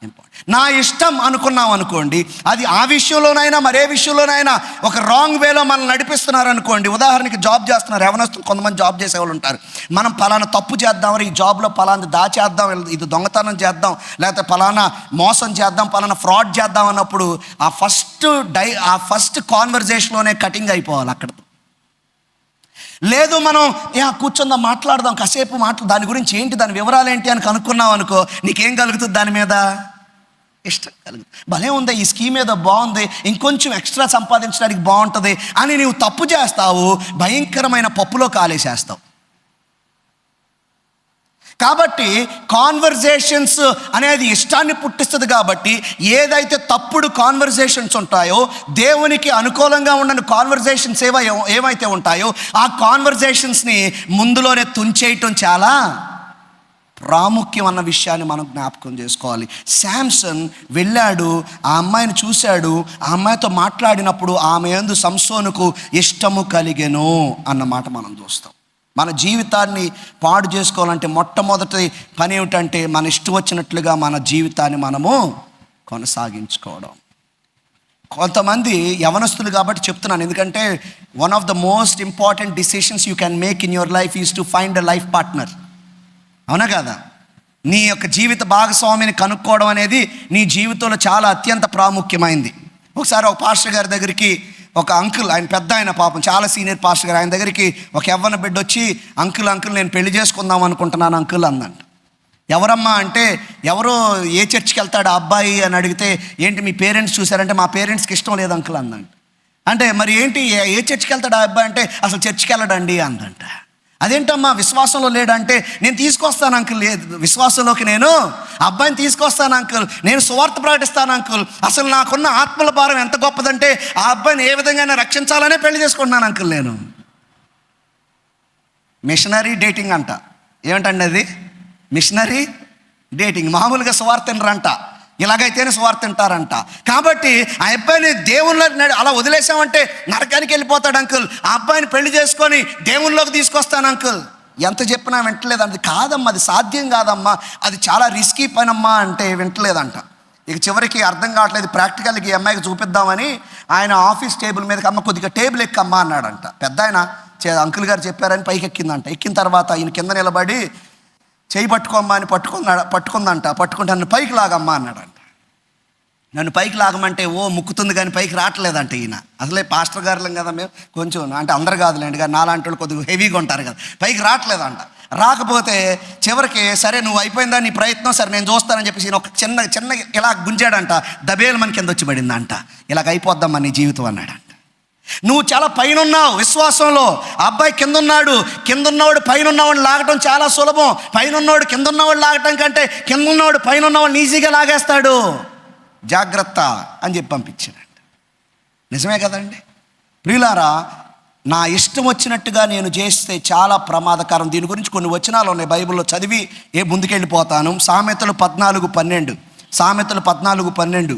ఇంపార్టెంట్. నా ఇష్టం అనుకున్నాం అనుకోండి, అది ఆ విషయంలోనైనా మరే విషయంలోనైనా ఒక రాంగ్ వేలో మనం నడిపిస్తున్నారు అనుకోండి. ఉదాహరణకి జాబ్ చేస్తున్నారు యవనస్తులు, కొంతమంది జాబ్ చేసేవాళ్ళు ఉంటారు. మనం పలానా తప్పు చేద్దాం, ఈ జాబ్లో పలానా దాచేద్దాం, ఇది దొంగతనం చేద్దాం, లేకపోతే పలానా మోసం చేద్దాం, పలానా ఫ్రాడ్ చేద్దాం అన్నప్పుడు ఆ ఫస్ట్ కాన్వర్జేషన్లోనే కటింగ్ అయిపోవాలి అక్కడ. లేదు మనం కూర్చుందాం, మాట్లాడదాం, కాసేపు దాని గురించి ఏంటి, దాని వివరాలు ఏంటి అని కనుక్కున్నావు అనుకో, నీకేం కలుగుతుంది? దాని మీద ఇష్టం కలుగుతుంది. భలే ఉంది, ఈ స్కీమ్ ఏదో బాగుంది, ఇంకొంచెం ఎక్స్ట్రా సంపాదించడానికి బాగుంటుంది అని నీవు తప్పు చేస్తావు, భయంకరమైన పప్పులో కాలేసేస్తావు. కాబట్టి కాన్వర్జేషన్స్ అనేది ఇష్టాన్ని పుట్టిస్తుంది. కాబట్టి ఏదైతే తప్పుడు కాన్వర్జేషన్స్ ఉంటాయో, దేవునికి అనుకూలంగా ఉండని కాన్వర్జేషన్స్ ఏవైతే ఉంటాయో ఆ కాన్వర్జేషన్స్ని ముందులోనే తుంచేయటం చాలా ప్రాముఖ్యం అన్న విషయాన్ని మనం జ్ఞాపకం చేసుకోవాలి. శాంసన్ వెళ్ళాడు, ఆ అమ్మాయిని చూశాడు, ఆ అమ్మాయితో మాట్లాడినప్పుడు ఆమె యందు సంసోనుకు ఇష్టము కలిగెను అన్నమాట మనం చూస్తాం. మన జీవితాన్ని పాడు చేసుకోవాలంటే మొట్టమొదటి పని ఏమిటంటే మన ఇష్టం వచ్చినట్లుగా మన జీవితాన్ని మనము కొనసాగించుకోవడం. కొంతమంది యవనస్తులు కాబట్టి చెప్తున్నాను, ఎందుకంటే one of the most important decisions you can make in your life is to find a life partner. అవునా కదా? నీ యొక్క జీవిత భాగస్వామిని కనుక్కోవడం అనేది నీ జీవితంలో చాలా అత్యంత ప్రాముఖ్యమైంది. ఒకసారి ఒక పాస్టర్ గారి దగ్గరికి ఒక అంకుల్, ఆయన పెద్ద ఆయన, పాపం చాలా సీనియర్ పాస్టర్ గారు, ఆయన దగ్గరికి ఒక యవ్వన బిడ్డ వచ్చి, అంకుల్ నేను పెళ్లి చేసుకుందాం అనుకుంటున్నాను అంకుల్ అందంట. ఎవరమ్మా అంటే, ఎవరో ఏ చర్చికి వెళ్తాడు ఆ అబ్బాయి అని అడిగితే, ఏంటి మీ పేరెంట్స్ చూశారంటే, మా పేరెంట్స్కి ఇష్టం లేదు అంకుల్ అందంట. అంటే మరి ఏంటి, ఏ చర్చికి వెళ్తాడు ఆ అబ్బాయి అంటే, అసలు చర్చికి వెళ్ళడండి అందంట. అదేంటమ్మా విశ్వాసంలో లేడంటే, నేను తీసుకొస్తాను అంకుల్, విశ్వాసంలోకి నేను అబ్బాయిని తీసుకొస్తాను అంకుల్, నేను సువార్త ప్రకటిస్తాను అంకుల్, అసలు నాకున్న ఆత్మల భారం ఎంత గొప్పదంటే ఆ అబ్బాయిని ఏ విధంగా రక్షించాలనే పెళ్లి చేసుకుంటున్నాను అంకుల్ నేను. మిషనరీ డేటింగ్ అంట. ఏమిటండి అది? Missionary dating. మామూలుగా సువార్త తినరంట, ఇలాగైతేనే సువార్త తింటారంట. కాబట్టి ఆ అబ్బాయిని దేవుళ్ళ అలా వదిలేసామంటే నరకానికి వెళ్ళిపోతాడు అంకుల్, ఆ అబ్బాయిని పెళ్లి చేసుకొని దేవుళ్ళలోకి తీసుకొస్తాను అంకుల్. ఎంత చెప్పినా వింటలేదు. అది కాదమ్మా, అది సాధ్యం కాదమ్మా, అది చాలా రిస్కీ పనమ్మా అంటే వింటలేదంట. ఇక చివరికి అర్థం కావట్లేదు, ప్రాక్టికల్గా ఈ అమ్మాయికి చూపిద్దామని ఆయన ఆఫీస్ టేబుల్ మీదకి, అమ్మ కొద్దిగా టేబుల్ ఎక్కమ్మా అన్నాడంట. పెద్ద ఆయన అంకుల్ గారు చెప్పారని పైకి ఎక్కిందంట. ఎక్కిన తర్వాత ఈయన కింద నిలబడి చేయి పట్టుకోమ్మా అని పట్టుకుందంట. పట్టుకుంటే నన్ను పైకి లాగమ్మా అన్నాడంట. నన్ను పైకి లాగమంటే ముక్కుతుంది కానీ పైకి రావట్లేదంట. ఈయన అసలే పాస్టర్ గారులం కదా మేము, కొంచెం అంటే అందరు కాదులేండి కానీ నాలాంటి వాళ్ళు కొద్దిగా హెవీగా ఉంటారు కదా, పైకి రావట్లేదంట. రాకపోతే చివరికి సరే నువ్వు అయిపోయిందా నీ ప్రయత్నం, సరే నేను చూస్తానని చెప్పేసి ఈయన ఒక చిన్న ఇలా గుంజాడంట. దబేలు మన కింద వచ్చి పడిందంట. ఇలాగ అయిపోద్దామా నీ జీవితం అన్నాడంట. నువ్వు చాలా పైన ఉన్నావు విశ్వాసంలో, ఆ అబ్బాయి కింద ఉన్నాడు, కింద ఉన్నవాడు పైన ఉన్నవాడిని లాగటం చాలా సులభం. పైన ఉన్నవాడు కింద ఉన్నవాడు లాగటం కంటే కింద ఉన్నవాడు పైన ఉన్నవాడిని ఈజీగా లాగేస్తాడు, జాగ్రత్త అని చెప్పి పంపించాడంట. నిజమే కదండి ప్రియులారా? నా ఇష్టం వచ్చినట్టుగా నేను చేస్తే చాలా ప్రమాదకరం. దీని గురించి కొన్ని వచనాలు ఉన్నాయి బైబిల్లో, చదివి ముందుకెళ్ళిపోతాను. సామెతలు 14:12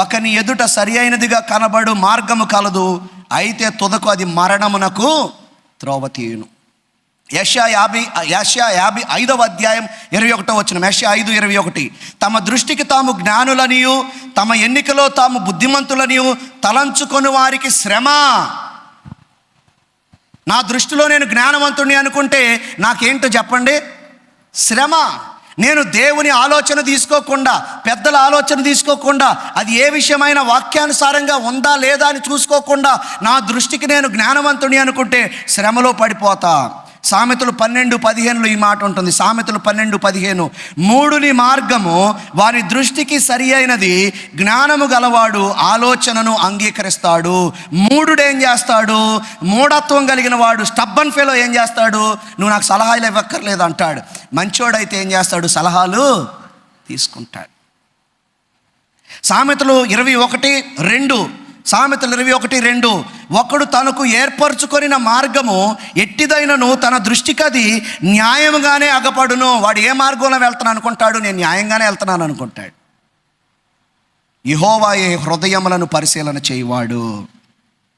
ఒకని ఎదుట సరి అయినదిగా కనబడు మార్గము కలదు, అయితే తుదకు అది మరణమునకు త్రోవ తీయును. యెషయా 55:21. యెషయా 5:21. తమ దృష్టికి తాము జ్ఞానులనియు తమ ఎన్నికలో తాము బుద్ధిమంతులనియు తలంచుకొని వారికి శ్రమ. నా దృష్టిలో నేను జ్ఞానవంతుడిని అనుకుంటే నాకేంటో చెప్పండి? శ్రమ. నేను దేవుని ఆలోచన తీసుకోకుండా, పెద్దల ఆలోచన తీసుకోకుండా, అది ఏ విషయమైన వాక్యానుసారంగా ఉందా లేదా అని చూసుకోకుండా నా దృష్టికి నేను జ్ఞానవంతుని అనుకుంటే శ్రమలో పడిపోతా. సామెతలు 12:15 ఈ మాట ఉంటుంది. సామెతలు 12:15 మూఢుని మార్గము వారి దృష్టికి సరి అయినది, జ్ఞానము గలవాడు ఆలోచనను అంగీకరిస్తాడు. మూఢుడు ఏం చేస్తాడు? మూఢత్వం కలిగిన వాడు, స్టబ్బన్ ఫెలో ఏం చేస్తాడు? నువ్వు నాకు సలహాలు ఇవ్వక్కర్లేదు అంటాడు. మంచోడైతే ఏం చేస్తాడు? సలహాలు తీసుకుంటాడు. సామెతలు 21:2 ఒకడు తనకు ఏర్పరచుకొనిన మార్గము ఎట్టిదైనను తన దృష్టికి అది న్యాయముగానే అగపడును. వాడు ఏ మార్గంలో వెళ్తాను అనుకుంటాడు? నేను న్యాయంగానే వెళ్తున్నాను అనుకుంటాడు. యెహోవాయే హృదయములను పరిశీలన చేయువాడు.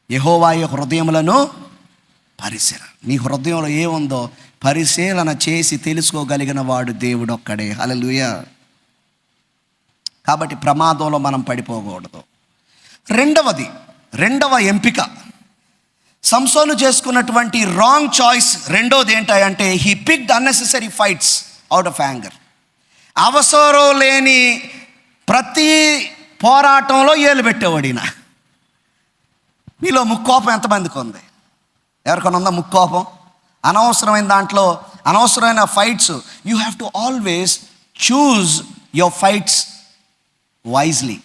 యెహోవాయే హృదయములను పరిశీలన. నీ హృదయంలో ఏముందో పరిశీలన చేసి తెలుసుకోగలిగిన వాడు దేవుడు ఒక్కడే. హల్లెలూయా. కాబట్టి ప్రమాదంలో మనం పడిపోకూడదు. రెండవ ఎంపిక, సంసోను చేసుకున్నటువంటి రాంగ్ చాయిస్ రెండోది ఏంటంటే he picked unnecessary fights out of anger. అవసరం లేని ప్రతి పోరాటంలో ఏలు పెట్టేవాడిన. మీలో ముక్కోపం ఎంతమందికి ఉంది? ఎవరికైనా ఉందా ముక్కోపం? అనవసరమైన దాంట్లో అనవసరమైన fights. You have to always choose your fights wisely.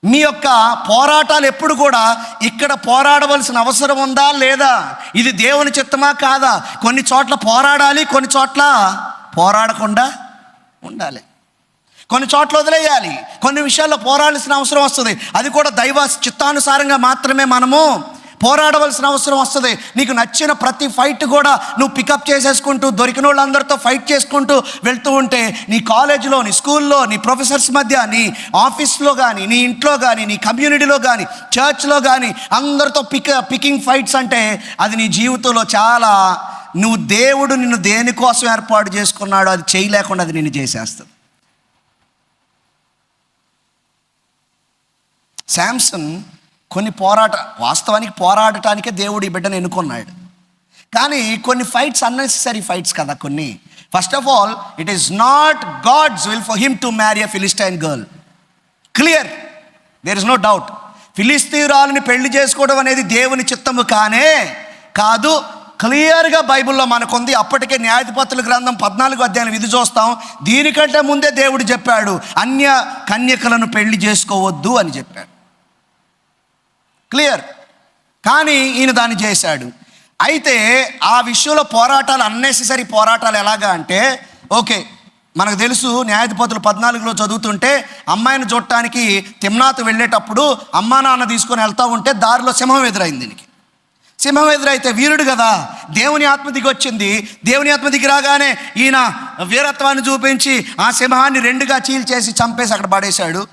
మీ యొక్క పోరాటాలు ఎప్పుడు కూడా ఇక్కడ పోరాడవలసిన అవసరం ఉందా లేదా, ఇది దేవుని చిత్తమా కాదా? కొన్ని చోట్ల పోరాడాలి, కొన్ని చోట్ల పోరాడకుండా ఉండాలి, కొన్ని చోట్ల వదిలేయాలి, కొన్ని విషయాల్లో పోరాడాల్సిన అవసరం వస్తుంది. అది కూడా దైవ చిత్తానుసారంగా మాత్రమే మనము పోరాడవలసిన అవసరం వస్తుంది. నీకు నచ్చిన ప్రతి ఫైట్ కూడా నువ్వు పికప్ చేసేసుకుంటూ దొరికిన వాళ్ళందరితో ఫైట్ చేసుకుంటూ వెళ్తూ ఉంటే నీ కాలేజీలో, నీ స్కూల్లో, నీ ప్రొఫెసర్స్ మధ్య, నీ ఆఫీస్లో కానీ, నీ ఇంట్లో కానీ, నీ కమ్యూనిటీలో కానీ, చర్చ్లో కానీ అందరితో పికింగ్ ఫైట్స్ అంటే అది నీ జీవితంలో చాలా, నువ్వు దేవుడు నిన్ను దేనికోసం ఏర్పాటు చేసుకున్నాడో అది చేయలేకుండా అది నిన్ను చేసేస్తుంది. శాంసన్ వాస్తవానికి పోరాడటానికే దేవుడు ఈ బిడ్డను ఎన్నుకున్నాడు. కానీ కొన్ని ఫైట్స్ అన్నెసెసరీ ఫైట్స్ కదా కొన్ని. First of all, it is not God's will for him to marry a Philistine girl. Clear, there is no doubt. ఫిలిస్తీయురాలుని పెళ్లి చేసుకోవడం అనేది దేవుని చిత్తము కాదు. క్లియర్గా బైబిల్లో మనకుంది. అప్పటికే న్యాయాధిపతుల గ్రంథం 14 విధి చూస్తాం. దీనికంటే ముందే దేవుడు చెప్పాడు, అన్య కన్యకలను పెళ్లి చేసుకోవద్దు అని చెప్పాడు. క్లియర్. కానీ ఈయన దాన్ని చేశాడు. అయితే ఆ విషయంలో పోరాటాలు, అన్నెసెసరీ పోరాటాలు ఎలాగా అంటే, ఓకే మనకు తెలుసు, న్యాయాధిపతులు 14 చదువుతుంటే అమ్మాయిని చూడటానికి తిమ్నాతు వెళ్ళేటప్పుడు అమ్మా నాన్న తీసుకొని వెళ్తూ ఉంటే దారిలో సింహం ఎదురైంది. దీనికి సింహం ఎదురైతే వీరుడు కదా, దేవుని ఆత్మ దిగి వచ్చింది. దేవుని ఆత్మ దిగి రాగానే ఈయన వీరత్వాన్ని చూపించి ఆ సింహాన్ని 2గా చీల్చేసి చంపేసి అక్కడ పడేశాడు.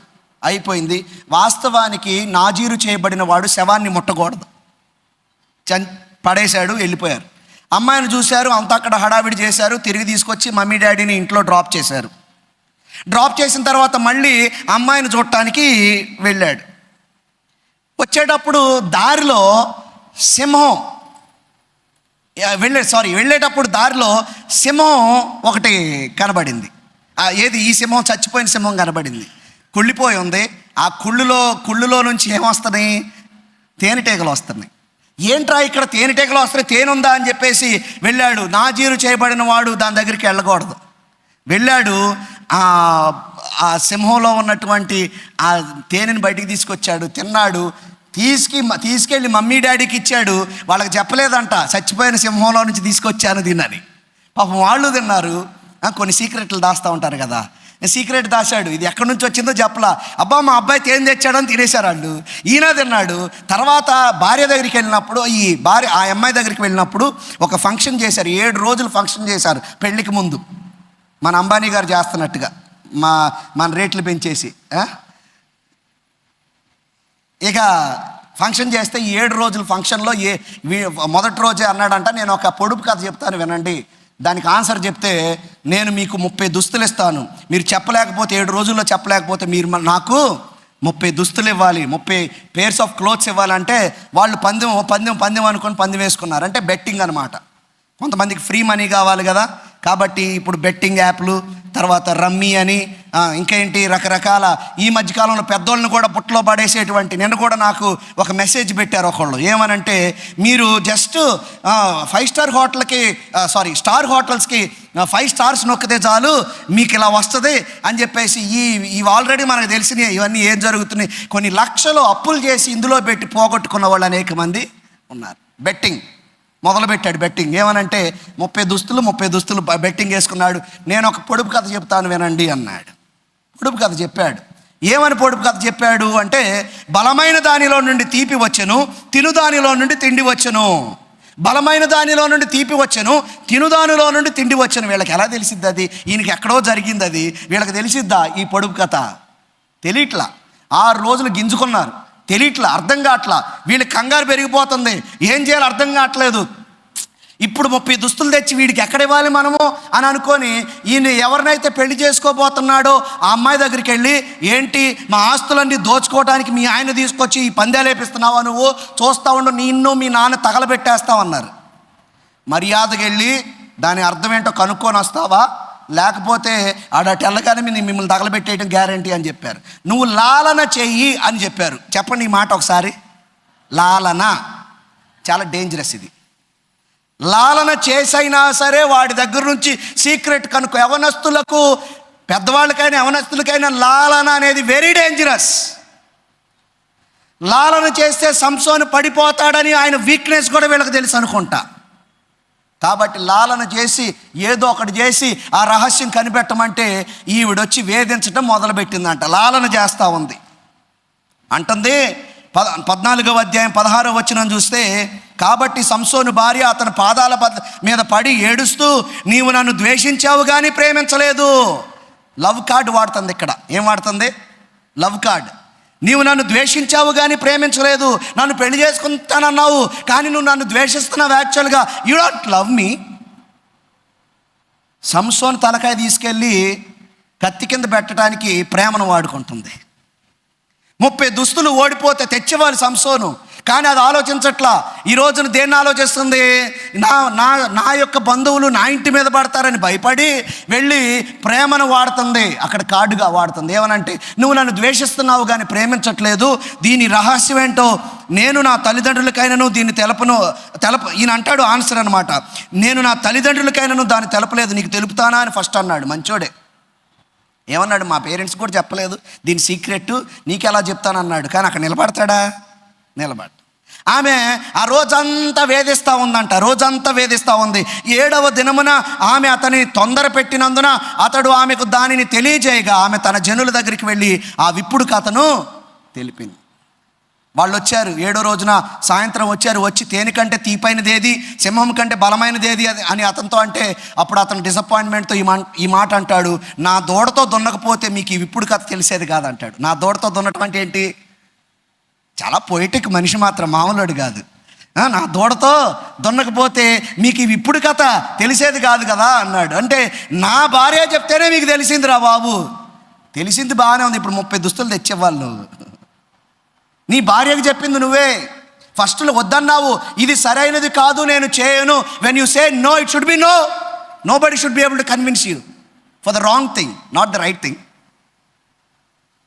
అయిపోయింది. వాస్తవానికి నాజీరు చేయబడిన వాడు శవాన్ని ముట్టకూడదు, పడేశాడు, వెళ్ళిపోయారు. అమ్మాయిని చూశారు, అంతా అక్కడ హడావిడి చేశారు. తిరిగి తీసుకొచ్చి మమ్మీ డాడీని ఇంట్లో డ్రాప్ చేశారు. డ్రాప్ చేసిన తర్వాత మళ్ళీ అమ్మాయిని చూడటానికి వెళ్ళాడు. వచ్చేటప్పుడు దారిలో సింహం వెళ్ళేటప్పుడు దారిలో సింహం ఒకటి కనబడింది. ఏది? ఈ సింహం, చచ్చిపోయిన సింహం కనబడింది. కుళ్ళిపోయి ఉంది. ఆ కుళ్ళులో నుంచి ఏమొస్తున్నాయి? తేనెటీగలు వస్తున్నాయి. ఏంట్రా ఇక్కడ తేనెటీగలు వస్తున్నాయి, తేనుందా అని చెప్పేసి వెళ్ళాడు. నాజీరు చేయబడిన వాడు దాని దగ్గరికి వెళ్ళకూడదు. వెళ్ళాడు, ఆ సింహంలో ఉన్నటువంటి ఆ తేనెని బయటికి తీసుకొచ్చాడు, తిన్నాడు. తీసుకెళ్ళి మమ్మీ డాడీకి ఇచ్చాడు. వాళ్ళకి చెప్పలేదంట చచ్చిపోయిన సింహంలో నుంచి తీసుకొచ్చాను తిన్నని. పాపం వాళ్ళు తిన్నారు. కొన్ని సీక్రెట్లు దాస్తూ ఉంటారు కదా, సీక్రెట్ దాచాడు. ఇది ఎక్కడి నుంచి వచ్చిందో చెప్పలా. అబ్బా మా అబ్బాయి తేం తెచ్చాడని తినేశారు వాళ్ళు. ఈయన తిన్నాడు. తర్వాత భార్య దగ్గరికి వెళ్ళినప్పుడు, ఆ అమ్మాయి దగ్గరికి వెళ్ళినప్పుడు ఒక ఫంక్షన్ చేశారు. 7 రోజులు ఫంక్షన్ చేశారు పెళ్ళికి ముందు. మన అంబానీ గారు చేస్తున్నట్టుగా మన రేట్లు పెంచేసి. ఇక ఫంక్షన్ చేస్తే 7 రోజుల ఫంక్షన్లో మొదటి రోజే అన్నాడంట, నేను ఒక పొడుపు కథ చెప్తాను వినండి, దానికి ఆన్సర్ చెప్తే నేను మీకు 30 దుస్తులు ఇస్తాను, మీరు చెప్పలేకపోతే 7 రోజుల్లో చెప్పలేకపోతే మీరు నాకు 30 దుస్తులు ఇవ్వాలి, 30 పేర్స్ ఆఫ్ క్లోత్స్ ఇవ్వాలంటే వాళ్ళు పందెం అనుకొని పందెం వేసుకున్నారు. అంటే బెట్టింగ్ అనమాట. కొంతమందికి ఫ్రీ మనీ కావాలి కదా, కాబట్టి ఇప్పుడు బెట్టింగ్ యాప్లు, తర్వాత రమ్మీ అని ఇంకేంటి రకరకాల, ఈ మధ్యకాలంలో పెద్దోళ్ళని కూడా బుట్టలో పడేసేటువంటి. నిన్న కూడా నాకు ఒక మెసేజ్ పెట్టారు ఒకళ్ళు, ఏమనంటే మీరు జస్ట్ 5 స్టార్ హోటల్కి స్టార్ హోటల్స్కి 5 స్టార్స్ నొక్కితే చాలు మీకు ఇలా వస్తుంది అని చెప్పేసి. ఇవి ఆల్రెడీ మనకు తెలిసినాయి. ఇవన్నీ ఏం జరుగుతున్నాయి, కొన్ని లక్షలు అప్పులు చేసి ఇందులో పెట్టి పోగొట్టుకున్న వాళ్ళు అనేక మంది ఉన్నారు. బెట్టింగ్ మొదలుపెట్టాడు. బెట్టింగ్ ఏమనంటే 30 దుస్తులు బెట్టింగ్ వేసుకున్నాడు. నేను ఒక పొడుపు కథ చెప్తాను వినండి అన్నాడు. పొడుపు కథ చెప్పాడు. ఏమని పొడుపు కథ చెప్పాడు అంటే, బలమైన దానిలో నుండి తీపి వచ్చెను, తిను దానిలో నుండి తిండి వచ్చెను. బలమైన దానిలో నుండి తీపి వచ్చెను, తినుదానిలో నుండి తిండి వచ్చెను. వీళ్ళకి ఎలా తెలిసిద్ది అది? ఈయనకి ఎక్కడో జరిగింది అది, వీళ్ళకి తెలిసిద్దా ఈ పొడుపు కథ? తెలియట్లా. 6 రోజులు గింజుకున్నారు, తెలియట్లా, అర్థం కావట్లా. వీళ్ళకి కంగారు పెరిగిపోతుంది, ఏం చేయాలో అర్థం కావట్లేదు. ఇప్పుడు 30 దుస్తులు తెచ్చి వీడికి ఎక్కడ ఇవ్వాలి మనము అని అనుకొని, ఈయన ఎవరినైతే పెళ్లి చేసుకోబోతున్నాడో ఆ అమ్మాయి దగ్గరికి వెళ్ళి, ఏంటి మా ఆస్తులన్నీ దోచుకోవడానికి మీ ఆయన తీసుకొచ్చి ఈ పందాలు వేపిస్తున్నావా, నువ్వు చూస్తా ఉండు, నిన్ను మీ నాన్న తగలబెట్టేస్తావన్నారు. మర్యాదగా వెళ్ళి దాని అర్థం ఏంటో కనుక్కొని వస్తావా, లేకపోతే ఆడటెల్లగానే మిమ్మల్ని తగలబెట్టేయడం గ్యారంటీ అని చెప్పారు. నువ్వు లాలన చెయ్యి అని చెప్పారు. చెప్పండి ఈ మాట ఒకసారి. లాలన చాలా డేంజరస్. ఇది లాలన చేసైనా సరే వాడి దగ్గర నుంచి సీక్రెట్ కనుక్కో. యవనస్తులకు, పెద్దవాళ్ళకైనా యవనస్తులకైనా లాలన అనేది వెరీ డేంజరస్. లాలన చేస్తే సంసోను పడిపోతాడని ఆయన వీక్నెస్ కూడా వీళ్ళకి తెలుసు అనుకుంటా. కాబట్టి లాలన చేసి ఏదో ఒకటి చేసి ఆ రహస్యం కనిపెట్టమంటే ఈవిడొచ్చి వేధించడం మొదలుపెట్టిందంట. లాలన చేస్తూ ఉంది. అంటుంది 14వ అధ్యాయం 16వ వచనం చూస్తే, కాబట్టి సంసోను భార్య అతని పాదాల మీద పడి ఏడుస్తూ, నీవు నన్ను ద్వేషించావు కానీ ప్రేమించలేదు. లవ్ కార్డ్ వాడుతుంది ఇక్కడ. ఏం వాడుతుంది? Love card. నీవు నన్ను ద్వేషించావు కానీ ప్రేమించలేదు, నన్ను పెళ్లి చేసుకుంటానన్నావు కానీ నువ్వు నన్ను ద్వేషిస్తున్నావు. యాక్చువల్గా యూ డోంట్ లవ్ మీ. సంసోను తలకాయ తీసుకెళ్ళి కత్తి కింద పెట్టడానికి ప్రేమను వాడుకుంటుంది. 30 దుస్తులు ఓడిపోతే తెచ్చేవాళ్ళు సంసోను, కానీ అది ఆలోచించట్లా. ఈ రోజున దేన్ని ఆలోచిస్తుంది? నా యొక్క బంధువులు నా ఇంటి మీద పడతారని భయపడి వెళ్ళి ప్రేమను వాడుతుంది. అక్కడ కార్డుగా వాడుతుంది. ఏమనంటే, నువ్వు నన్ను ద్వేషిస్తున్నావు కానీ ప్రేమించట్లేదు, దీని రహస్యం ఏంటో నేను నా తల్లిదండ్రులకైనాను దీన్ని ఈయన అంటాడు ఆన్సర్ అనమాట. నేను నా తల్లిదండ్రులకైనాను దాన్ని తెలపలేదు, నీకు తెలుపుతానా అని ఫస్ట్ అన్నాడు. మంచోడే. ఏమన్నాడు? మా పేరెంట్స్ కూడా చెప్పలేదు దీని సీక్రెట్, నీకెలా చెప్తానన్నాడు. కానీ అక్కడ నిలబడతాడా? నిలబడు. ఆమె ఆ రోజంతా వేధిస్తూ ఉందంట. రోజంతా వేధిస్తూ ఉంది. 7వ దినమున ఆమె అతని తొందర పెట్టినందున అతడు ఆమెకు దానిని తెలియజేయగా ఆమె తన జనుల దగ్గరికి వెళ్ళి ఆ విప్పుడు కథను తెలిపింది. వాళ్ళు వచ్చారు 7వ రోజున సాయంత్రం వచ్చి తేనె కంటే తీపైనది ఏది, సింహం కంటే బలమైనది ఏది అని అతనితో అంటే, అప్పుడు అతను డిసప్పాయింట్మెంట్తో ఈ మాట అంటాడు, నా దూడతో దున్నకపోతే మీకు ఈ విప్పుడు కథ తెలిసేది కాదంటాడు. నా దూడతో దున్నటం అంటే ఏంటి? చాలా పొయిటిక్ మనిషి, మాత్రం మామూలుడు కాదు. నా దూడతో దున్నకపోతే మీకు ఇవి ఇప్పుడు కథ తెలిసేది కాదు కదా అన్నాడు. అంటే నా భార్య చెప్తేనే మీకు తెలిసిందిరా బాబు. తెలిసింది బాగానే ఉంది, ఇప్పుడు 30 దుస్తులు తెచ్చేవాళ్ళు. నీ భార్యకు చెప్పింది నువ్వే. ఫస్ట్లో వద్దన్నావు, ఇది సరైనది కాదు నేను చేయను. When you say no, it should be no. Nobody should be able to convince you for the wrong thing, not the right thing.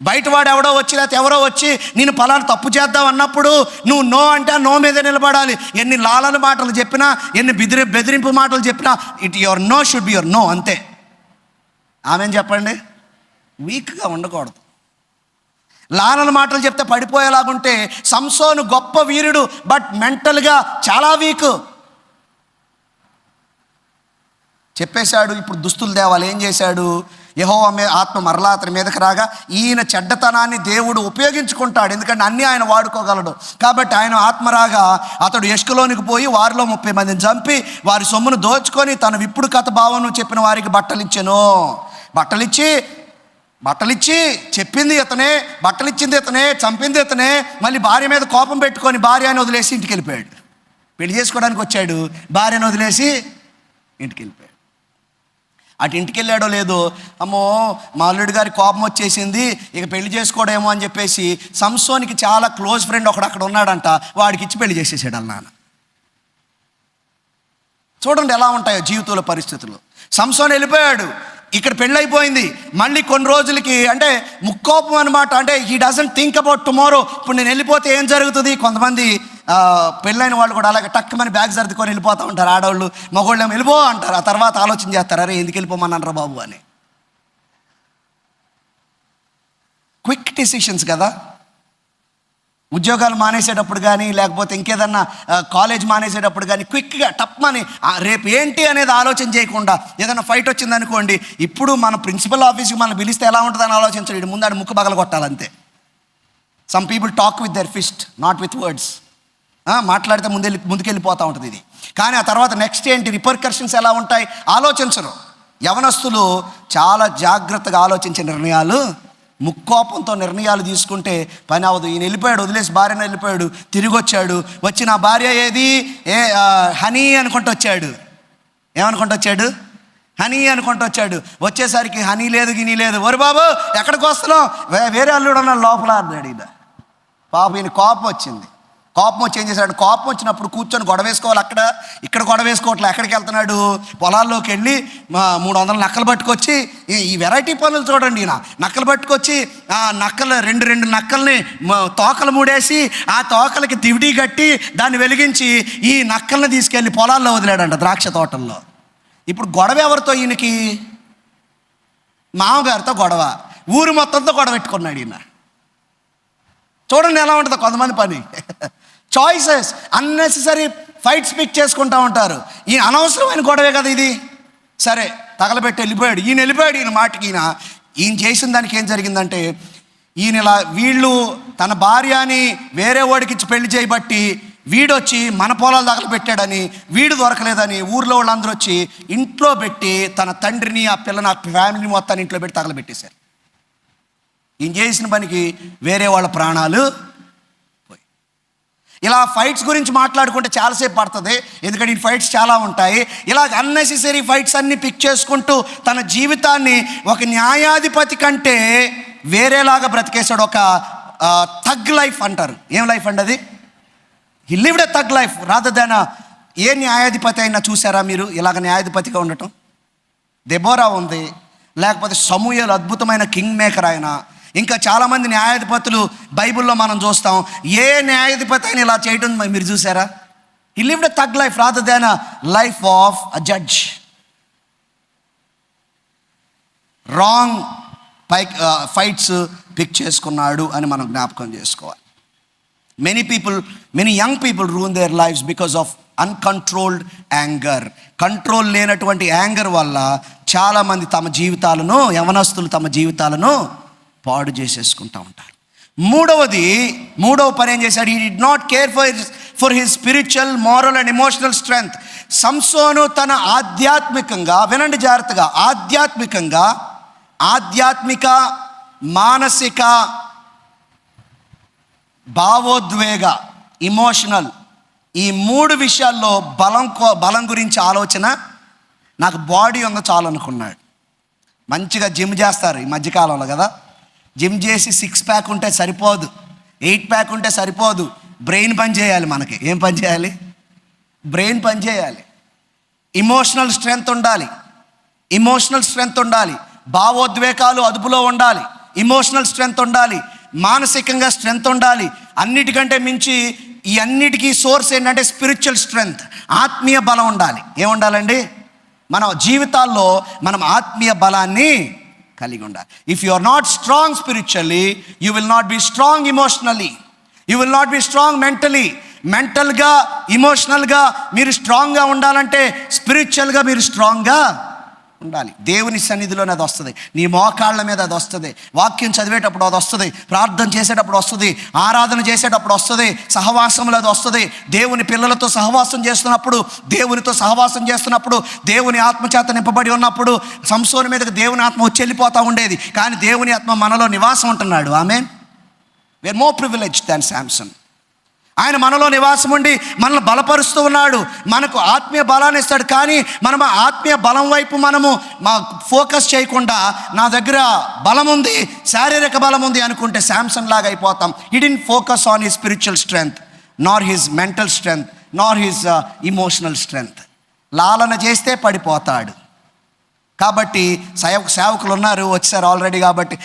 బయటవాడు ఎవడో వచ్చి లేకపోతే ఎవరో వచ్చి నేను పలానా తప్పు చేద్దాం అన్నప్పుడు నువ్వు నో అంటే ఆ నో మీద నిలబడాలి. ఎన్ని లాలన మాటలు చెప్పినా, ఎన్ని బెదిరింపు మాటలు చెప్పినా, your no should be your no, అంతే. ఆమెను చెప్పండి, వీక్గా ఉండకూడదు. లాలన మాటలు చెప్తే పడిపోయేలాగుంటే సంసోను గొప్ప వీరుడు, బట్ మెంటల్గా చాలా వీక్. చెప్పేశాడు ఇప్పుడు దుస్తులు తేవాలి. ఏం చేశాడు? యెహోవా ఆత్మ మరలా అతని మీదకి రాగా ఈయన చెడ్డతనాన్ని దేవుడు ఉపయోగించుకుంటాడు, ఎందుకంటే అన్నీ ఆయన వాడుకోగలడు. కాబట్టి ఆయన ఆత్మ రాగా అతడు ఎష్కలోనికి పోయి వారిలో 30 మందిని చంపి వారి సొమ్మును దోచుకొని తన విప్పుడు కథ భావను చెప్పిన వారికి బట్టలిచ్చెను. బట్టలిచ్చి చెప్పింది ఇతనే, బట్టలిచ్చింది ఇతనే, చంపింది ఇతనే. మళ్ళీ భార్య మీద కోపం పెట్టుకొని భార్యని వదిలేసి ఇంటికి వెళ్ళిపోయాడు. పెళ్లి చేసుకోవడానికి వచ్చాడు, భార్యను వదిలేసి ఇంటికి వెళ్ళిపోయాడు. అటు ఇంటికి వెళ్ళాడో లేదో, అమ్మో మా అల్లుడి గారి కోపం వచ్చేసింది, ఇక పెళ్లి చేసుకోవడేమో అని చెప్పేసి సంసోనికి చాలా క్లోజ్ ఫ్రెండ్ ఒకడు అక్కడ ఉన్నాడంట, వాడికి ఇచ్చి పెళ్లి చేసేసాడు వాళ్ళ నాన్న. చూడండి ఎలా ఉంటాయో జీవితంలో పరిస్థితులు. సంసోన్ వెళ్ళిపోయాడు, ఇక్కడ పెళ్ళైపోయింది. మళ్ళీ కొన్ని రోజులకి అంటే ముక్కోపం అనమాట, అంటే he doesn't think about tomorrow. ఇప్పుడు నేను వెళ్ళిపోతే ఏం జరుగుతుంది? కొంతమంది పెళ్ళైన వాళ్ళు కూడా అలాగే టక్కుమని బ్యాగ్ సర్దుకొని వెళ్ళిపోతూ ఉంటారు. ఆడవాళ్ళు మగవాళ్ళు ఏమో వెళ్ళిపో అంటారు, ఆ తర్వాత ఆలోచన చేస్తారు, అరే ఎందుకు వెళ్ళిపోమన్నారా బాబు అని. క్విక్ డెసిషన్స్ కదా. ఉద్యోగాలు మానేసేటప్పుడు కానీ, లేకపోతే ఇంకేదన్నా కాలేజ్ మానేసేటప్పుడు కానీ క్విక్గా టప్మని రేపు ఏంటి అనేది ఆలోచన చేయకుండా, ఏదైనా ఫైట్ వచ్చిందనుకోండి, ఇప్పుడు మన ప్రిన్సిపల్ ఆఫీస్కి మనం పిలిస్తే ఎలా ఉంటుందని ఆలోచించండి, ముందాడు ముక్కు పగల కొట్టాలంతే. Some people talk with their fist, not with words. మాట్లాడితే ముందుకెళ్ళిపోతూ ఉంటుంది ఇది. కానీ ఆ తర్వాత నెక్స్ట్ ఏంటి, రిపర్కషన్స్ ఎలా ఉంటాయి ఆలోచించరు. యవనస్తులు చాలా జాగ్రత్తగా ఆలోచించే నిర్ణయాలు, ముక్కోపంతో నిర్ణయాలు తీసుకుంటే పని అవ్వదు. ఈయన వెళ్ళిపోయాడు, వదిలేసి భార్యను వెళ్ళిపోయాడు, తిరిగి వచ్చాడు. వచ్చి నా భార్య ఏది హనీ అనుకుంటూ వచ్చాడు. ఏమనుకుంటూ వచ్చాడు? హనీ అనుకుంటూ వచ్చాడు. వచ్చేసరికి హనీ లేదు, గినీ లేదు. ఒరు బాబు ఎక్కడికి వస్తున్నావు? వేరే అల్లుడు అన్నాడు లోపల అన్నాడు. ఈయన పాప, ఈయన కోపం వచ్చింది. కోపం వచ్చి ఏం చేశాడు? కోపం వచ్చినప్పుడు కూర్చొని గొడవ వేసుకోవాలి, ఇక్కడ గొడవ వేసుకోవట్లే. ఎక్కడికి వెళ్తున్నాడు? పొలాల్లోకి వెళ్ళి 300 నక్కలు పట్టుకొచ్చి, ఈ వెరైటీ పనులు చూడండి. ఈయన నక్కలు పట్టుకొచ్చి నక్కలు రెండు నక్కల్ని తోకలు మూడేసి ఆ తోకలకి దివిడి కట్టి దాన్ని వెలిగించి ఈ నక్కల్ని తీసుకెళ్ళి పొలాల్లో వదిలాడంట, ద్రాక్ష తోటల్లో. ఇప్పుడు గొడవ ఎవరితో? ఈయనకి మామగారితో గొడవ, ఊరు మొత్తంతో గొడవ పెట్టుకున్నాడు ఈయన. చూడండి ఎలా ఉంటుందో కొంతమంది పని. చాయిసెస్, అన్నెసెసరీ ఫైట్స్ పిక్ చేసుకుంటూ ఉంటారు. ఈయన అనవసరమైన గొడవే కదా ఇది. సరే తగలబెట్టి వెళ్ళిపోయాడు. ఈయన వెళ్ళిపోయాడు. ఈయన మాటకి ఈయన చేసిన దానికి ఏం జరిగిందంటే, ఈయన ఇలా వీళ్ళు తన భార్యని వేరే వాడికి ఇచ్చి పెళ్లి చేయబట్టి వీడొచ్చి మన పొలాలు తగలబెట్టాడని, వీడు దొరకలేదని ఊర్లో వాళ్ళందరూ వచ్చి ఇంట్లో పెట్టి తన తండ్రిని, ఆ పిల్లని, ఆ ఫ్యామిలీని మొత్తాన్ని ఇంట్లో పెట్టి తగలబెట్టేశారు. ఈయన చేసిన పనికి వేరే వాళ్ళ ప్రాణాలు పోయి. ఇలా ఫైట్స్ గురించి మాట్లాడుకుంటే చాలాసేపు పడుతుంది, ఎందుకంటే ఈ ఫైట్స్ చాలా ఉంటాయి. ఇలా అన్నెసెసరీ ఫైట్స్ అన్నీ పిక్ చేసుకుంటూ తన జీవితాన్ని ఒక న్యాయాధిపతి కంటే వేరేలాగా బ్రతికేశాడు. ఒక థగ్ లైఫ్ అంటారు. ఏం లైఫ్ అండి అది? He lived a thug life rather than. ఏ న్యాయాధిపతి అయినా చూసారా మీరు ఇలాగ న్యాయాధిపతిగా ఉండటం? దెబోరా ఉంది, లేకపోతే సమూయేలు అద్భుతమైన కింగ్ మేకర్ ఆయన. ఇంకా చాలామంది న్యాయాధిపతులు బైబిల్లో మనం చూస్తాం. ఏ న్యాయాధిపతి అయినా ఇలా చేయడం మీరు చూసారా? He lived a thug life rather than life of a judge. Wrong fights pick చేసుకున్నాడు అని మనం జ్ఞాపకం చేసుకోవాలి. Many young people ruin their lives because of uncontrolled anger. Control లేనటువంటి యాంగర్ వల్ల చాలామంది తమ జీవితాలను, యవనస్తులు తమ జీవితాలను పాడు చేసేసుకుంటూ ఉంటారు. మూడవ పని ఏం చేశాడు? He did not care for his spiritual, moral and emotional strength. సంసోను తన ఆధ్యాత్మికంగా, వినండి జాగ్రత్తగా, ఆధ్యాత్మిక, మానసిక, భావోద్వేగ, ఇమోషనల్, ఈ 3 విషయాల్లో బలం గురించి ఆలోచన. నాకు బాడీ ఉందో చాలు అనుకున్నాడు. మంచిగా జిమ్ చేస్తారు ఈ మధ్యకాలంలో కదా. జిమ్ చేసి 6 ప్యాక్ ఉంటే సరిపోదు, 8 ప్యాక్ ఉంటే సరిపోదు. బ్రెయిన్ పని చేయాలి. మనకి ఏం పని చేయాలి? బ్రెయిన్ పని చేయాలి. ఇమోషనల్ స్ట్రెంగ్త్ ఉండాలి. భావోద్వేగాలు అదుపులో ఉండాలి. ఇమోషనల్ స్ట్రెంగ్త్ ఉండాలి. మానసికంగా స్ట్రెంగ్త్ ఉండాలి. అన్నిటికంటే మించి ఈ అన్నిటికీ సోర్స్ ఏంటంటే స్పిరిచువల్ స్ట్రెంగ్త్, ఆత్మీయ బలం ఉండాలి. ఏముండాలండి? మన జీవితాల్లో మనం ఆత్మీయ బలాన్ని కలిగి ఉండాలి. If you are not strong spiritually, you will not be strong emotionally, you will not be strong mentally. మెంటల్గా, ఇమోషనల్గా మీరు స్ట్రాంగ్గా ఉండాలంటే స్పిరిచువల్గా మీరు స్ట్రాంగ్గా ఉండాలి. దేవుని సన్నిధిలోనే అది వస్తుంది, నీ మోకాళ్ళ మీద అది వస్తుంది, వాక్యం చదివేటప్పుడు అది వస్తుంది, ప్రార్థన చేసేటప్పుడు వస్తుంది, ఆరాధన చేసేటప్పుడు వస్తుంది, సహవాసంలో అది వస్తుంది. దేవుని పిల్లలతో సహవాసం చేస్తున్నప్పుడు, దేవునితో సహవాసం చేస్తున్నప్పుడు, దేవుని ఆత్మచేత నింపబడి ఉన్నప్పుడు సంసోను మీదకి దేవుని ఆత్మ వచ్చి వెళ్ళిపోతూ ఉండేది. కానీ దేవుని ఆత్మ మనలో నివాసం ఉంటున్నాడు. ఆమేన్. వీఆర్ మోర్ ప్రివిలేజ్డ్ దాన్ శాంసన్. ఆయన మనలో నివాసం ఉండి మనల్ని బలపరుస్తూ ఉన్నాడు, మనకు ఆత్మీయ బలాన్ని ఇస్తాడు. కానీ మనం ఆత్మీయ బలం వైపు మనము ఫోకస్ చేయకుండా, నా దగ్గర బలం ఉంది, శారీరక బలం ఉంది అనుకుంటే శాంసన్ లాగా అయిపోతాం. He didn't focus on his spiritual strength, Nar his mental strength, Nar his emotional strength. లాలన చేస్తే పడిపోతాడు. కాబట్టి సేవకులు ఉన్నారు, వచ్చారు ఆల్రెడీ. కాబట్టి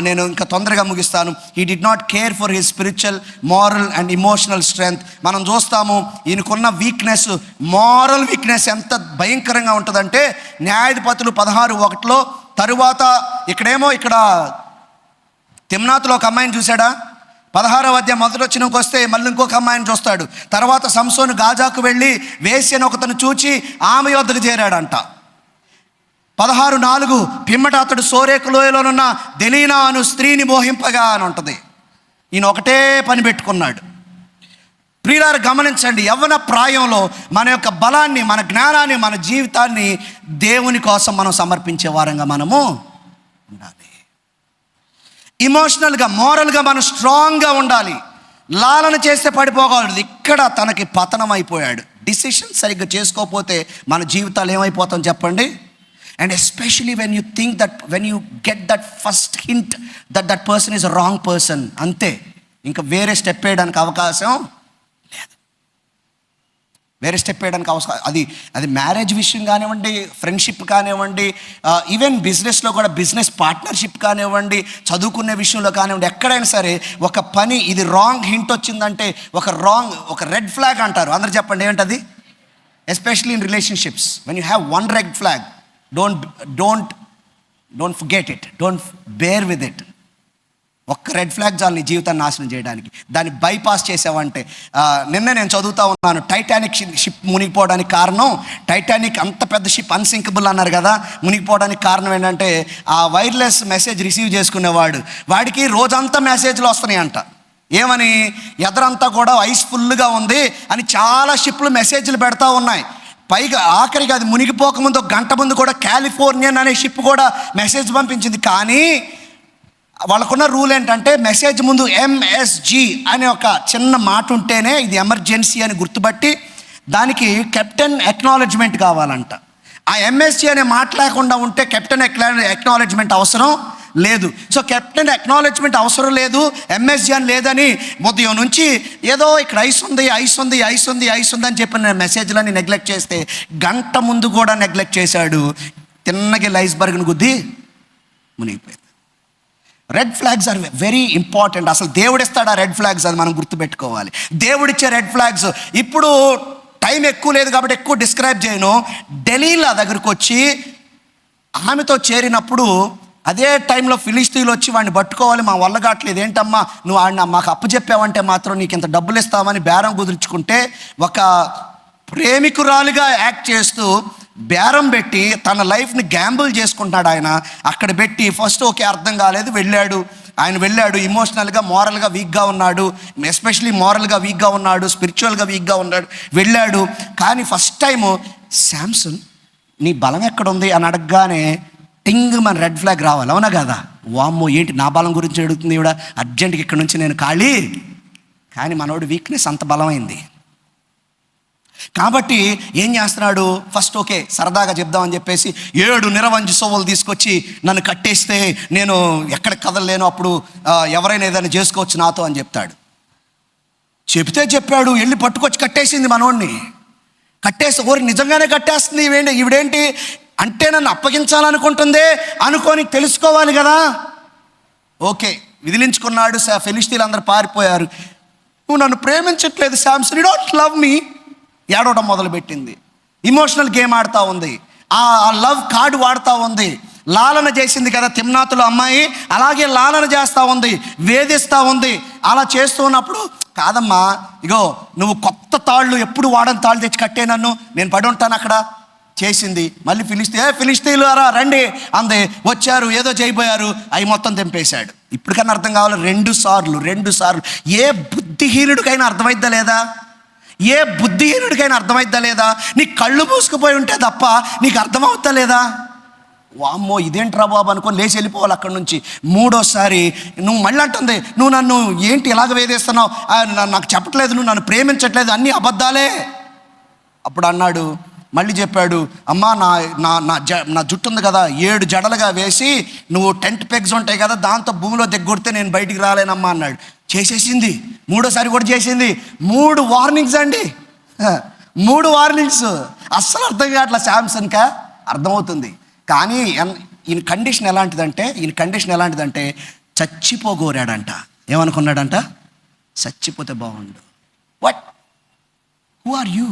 నేను ఇంకా తొందరగా ముగిస్తాను. He did not care for his spiritual, moral and emotional strength. మనం చూస్తాము ఈయనకున్న వీక్నెస్, మారల్ వీక్నెస్ ఎంత భయంకరంగా ఉంటుందంటే, న్యాయాధిపతులు 16:1 తరువాత ఇక్కడ తిమ్నాతులో ఒక అమ్మాయిని చూశాడా? 16వ అధ్యాయం మొదటి వచనంకి వస్తే మళ్ళీ ఇంకొక అమ్మాయిని చూస్తాడు. తర్వాత సంసోను గాజాకు వెళ్ళి వేశ్యను ఒకతను చూచి ఆమె యొద్దకు చేరాడంట. 16:4 పిమ్మట అతడు సోరేకు లోయలోనున్న దెలీనా అను స్త్రీని మోహింపగా అని ఉంటుంది. ఈయన ఒకటే పని పెట్టుకున్నాడు. ప్రియులారా గమనించండి, యవ్వన ప్రాయంలో మన యొక్క బలాన్ని, మన జ్ఞానాన్ని, మన జీవితాన్ని దేవుని కోసం మనం సమర్పించే వారంగా మనము ఉండాలి. ఇమోషనల్గా, మోరల్గా మనం స్ట్రాంగ్గా ఉండాలి. లాలన చేస్తే పడిపోకూడదు. ఇక్కడ తనకి పతనం అయిపోయాడు. డిసిషన్ సరిగ్గా చేసుకోకపోతే మన జీవితాలు ఏమైపోతాం చెప్పండి. And especially when you think that, when you get that first hint that person is a wrong person, అంతే, ఇంకా వేరే స్టెప్ వేయడానికి అవకాశం లేదు. వేరే స్టెప్ వేయడానికి అవకాశం అది మ్యారేజ్ విషయం కానివ్వండి, ఫ్రెండ్షిప్ కానివ్వండి, ఈవెన్ బిజినెస్లో కూడా బిజినెస్ పార్ట్నర్షిప్ కానివ్వండి, చదువుకునే విషయంలో కానివ్వండి, ఎక్కడైనా సరే ఒక పని ఇది రాంగ్ హింట్ వచ్చిందంటే ఒక రెడ్ ఫ్లాగ్ అంటారు. అందరు చెప్పండి ఏంటది? Especially in relationships, when you have one red flag, don't forget it, don't bear with it. ఒక్క రెడ్ ఫ్లాగ్ చాలు నీ జీవితాన్ని నాశనం చేయడానికి. దాన్ని బైపాస్ చేసావంటే, నిన్న నేను చదువుతూ ఉన్నాను, టైటానిక్ షిప్ మునిగిపోవడానికి కారణం, టైటానిక్ అంత పెద్ద షిప్ అన్సింకబుల్ అన్నారు కదా, మునిగిపోవడానికి కారణం ఏంటంటే ఆ వైర్లెస్ మెసేజ్ రిసీవ్ చేసుకునేవాడు, వాడికి రోజంతా మెసేజ్లు వస్తున్నాయి అంట. ఏమని? ఎదరంతా కూడా ఐస్ ఫుల్గా ఉంది అని చాలా షిప్లు మెసేజ్లు పెడతా ఉన్నాయి. పైగా ఆఖరికి అది మునిగిపోకముందు ఒక గంట ముందు కూడా కాలిఫోర్నియన్ అనే షిప్ కూడా మెసేజ్ పంపించింది. కానీ వాళ్ళకున్న రూల్ ఏంటంటే, మెసేజ్ ముందు MSG అనే ఒక చిన్న మాట ఉంటేనే ఇది ఎమర్జెన్సీ అని గుర్తుపట్టి దానికి కెప్టెన్ ఎక్నాలెడ్జ్మెంట్ కావాలంట. ఆ MSG అనే మాట లేకుండా ఉంటే కెప్టెన్ ఎక్నాలెడ్జ్మెంట్ అవసరం లేదు. సో కెప్టెన్ ఎక్నాలెడ్జ్మెంట్ అవసరం లేదు, MSG అని లేదని ఉదయం నుంచి ఏదో ఇక్కడ ఐస్ ఉంది అని చెప్పిన మెసేజ్లని నెగ్లెక్ట్ చేస్తే, గంట ముందు కూడా నెగ్లెక్ట్ చేశాడు, తిన్నగి ఐస్బర్గ్ని గుద్ది మునిగిపోయింది. Red flags are very important. అసలు దేవుడిస్తాడు ఆ రెడ్ ఫ్లాగ్స్, అది మనం గుర్తుపెట్టుకోవాలి. దేవుడిచ్చే రెడ్ ఫ్లాగ్స్. ఇప్పుడు టైం ఎక్కువ లేదు కాబట్టి ఎక్కువ డిస్క్రైబ్ చేయను. డెలీలా దగ్గరకు వచ్చి ఆమెతో చేరినప్పుడు అదే టైంలో ఫిలిస్తీన్లు వచ్చి వాడిని పట్టుకోవాలి, మా వల్ల కావట్లేదు, ఏంటమ్మా నువ్వు ఆడిన మాకు అప్పు చెప్పావంటే మాత్రం నీకు ఇంత డబ్బులు ఇస్తామని బేరం కుదుర్చుకుంటే, ఒక ప్రేమికురాలుగా యాక్ట్ చేస్తూ బేరం పెట్టి తన లైఫ్ని గ్యాంబుల్ చేసుకుంటున్నాడు ఆయన. అక్కడ పెట్టి ఫస్ట్ ఓకే అర్థం కాలేదు, ఆయన వెళ్ళాడు. ఇమోషనల్గా, మారల్గా వీక్గా ఉన్నాడు, ఎస్పెషలీ మారల్గా వీక్గా ఉన్నాడు, స్పిరిచువల్గా వీక్గా ఉన్నాడు, వెళ్ళాడు. కానీ ఫస్ట్ టైము శాంసన్ నీ బలం ఎక్కడుంది అని అడగగానే టింగ్ మన రెడ్ ఫ్లాగ్ రావాలి, అవునా కదా? వామ్మో ఏంటి నా బలం గురించి అడుగుతుంది ఈవిడ, అర్జెంట్గా ఇక్కడ నుంచి నేను ఖాళీ. కానీ మనోడు వీక్నెస్ అంత బలమైంది. కాబట్టి ఏం చేస్తున్నాడు, ఫస్ట్ ఓకే సరదాగా చెప్దామని చెప్పేసి 7 నిరవంజి సోవలు తీసుకొచ్చి నన్ను కట్టేస్తే నేను ఎక్కడ కదలలేను, అప్పుడు ఎవరైనా ఏదైనా చేసుకోవచ్చు నాతో అని చెప్తాడు. చెప్తే చెప్పాడు, వెళ్ళి పట్టుకొచ్చి కట్టేసింది మనోడిని. కట్టేసి ఓరి నిజంగానే కట్టేస్తుంది ఈవిడేంటి అంటే నన్ను అప్పగించాలనుకుంటుందే అనుకొని తెలుసుకోవాలి కదా. ఓకే విదిలించుకున్నాడు. ఫిలిష్తీయులు అందరూ పారిపోయారు. నువ్వు నన్ను ప్రేమించట్లేదు Samson, you don't love me. ఏడవడం మొదలుపెట్టింది. ఇమోషనల్ గేమ్ ఆడుతూ ఉంది, ఆ లవ్ కార్డు వాడుతూ ఉంది. లాలన చేసింది కదా తిమ్నాతులో అమ్మాయి, అలాగే లాలన చేస్తూ ఉంది, వేధిస్తూ ఉంది. అలా చేస్తూ ఉన్నప్పుడు, కాదమ్మా ఇగో నువ్వు కొత్త తాళ్ళు ఎప్పుడు వాడని తాళ్ళు తెచ్చి కట్టే నన్ను, నేను పడి ఉంటాను అక్కడ చేసింది. మళ్ళీ ఫిలిస్తీన్లు రండి అందే, వచ్చారు, ఏదో చేయబోయారు, అవి మొత్తం తెంపేశాడు. ఇప్పటికన్నా అర్థం కావాలి, రెండు సార్లు. ఏ బుద్ధిహీనుడికైనా అర్థమైద్దా లేదా? ఏ బుద్ధిహీనుడికైనా అర్థమైద్దా లేదా? నీకు కళ్ళు మూసుకుపోయి ఉంటే తప్ప నీకు అర్థమవుతా లేదా? వామ్మో ఇదేంట్రా బాబు అనుకొని లేచి వెళ్ళిపోవాలి అక్కడి నుంచి. మూడోసారి నువ్వు మళ్ళీ అంటుంది, నువ్వు నన్ను ఏంటి ఇలాగ వేధిస్తున్నావు, నాకు చెప్పట్లేదు, నువ్వు నన్ను ప్రేమించట్లేదు, అన్నీ అబద్ధాలే. అప్పుడు అన్నాడు, మళ్ళీ చెప్పాడు, అమ్మా నా జుట్టు ఉంది కదా 7 జడలుగా వేసి నువ్వు టెంట్ పెగ్స్ ఉంటాయి కదా దాంతో భూమిలో దిగ్గొడితే నేను బయటికి రాలేనమ్మా అన్నాడు. చేసేసింది. మూడోసారి కూడా చేసింది. 3 వార్నింగ్స్ అండి, 3 వార్నింగ్స్. అస్సలు అర్థం కావట్లా శాంసన్కా. అర్థమవుతుంది కానీ ఈయన కండిషన్ ఎలాంటిదంటే చచ్చిపోగోరాడంట. ఏమనుకున్నాడంట? చచ్చిపోతే బాగుండు. వాట్? Who are you?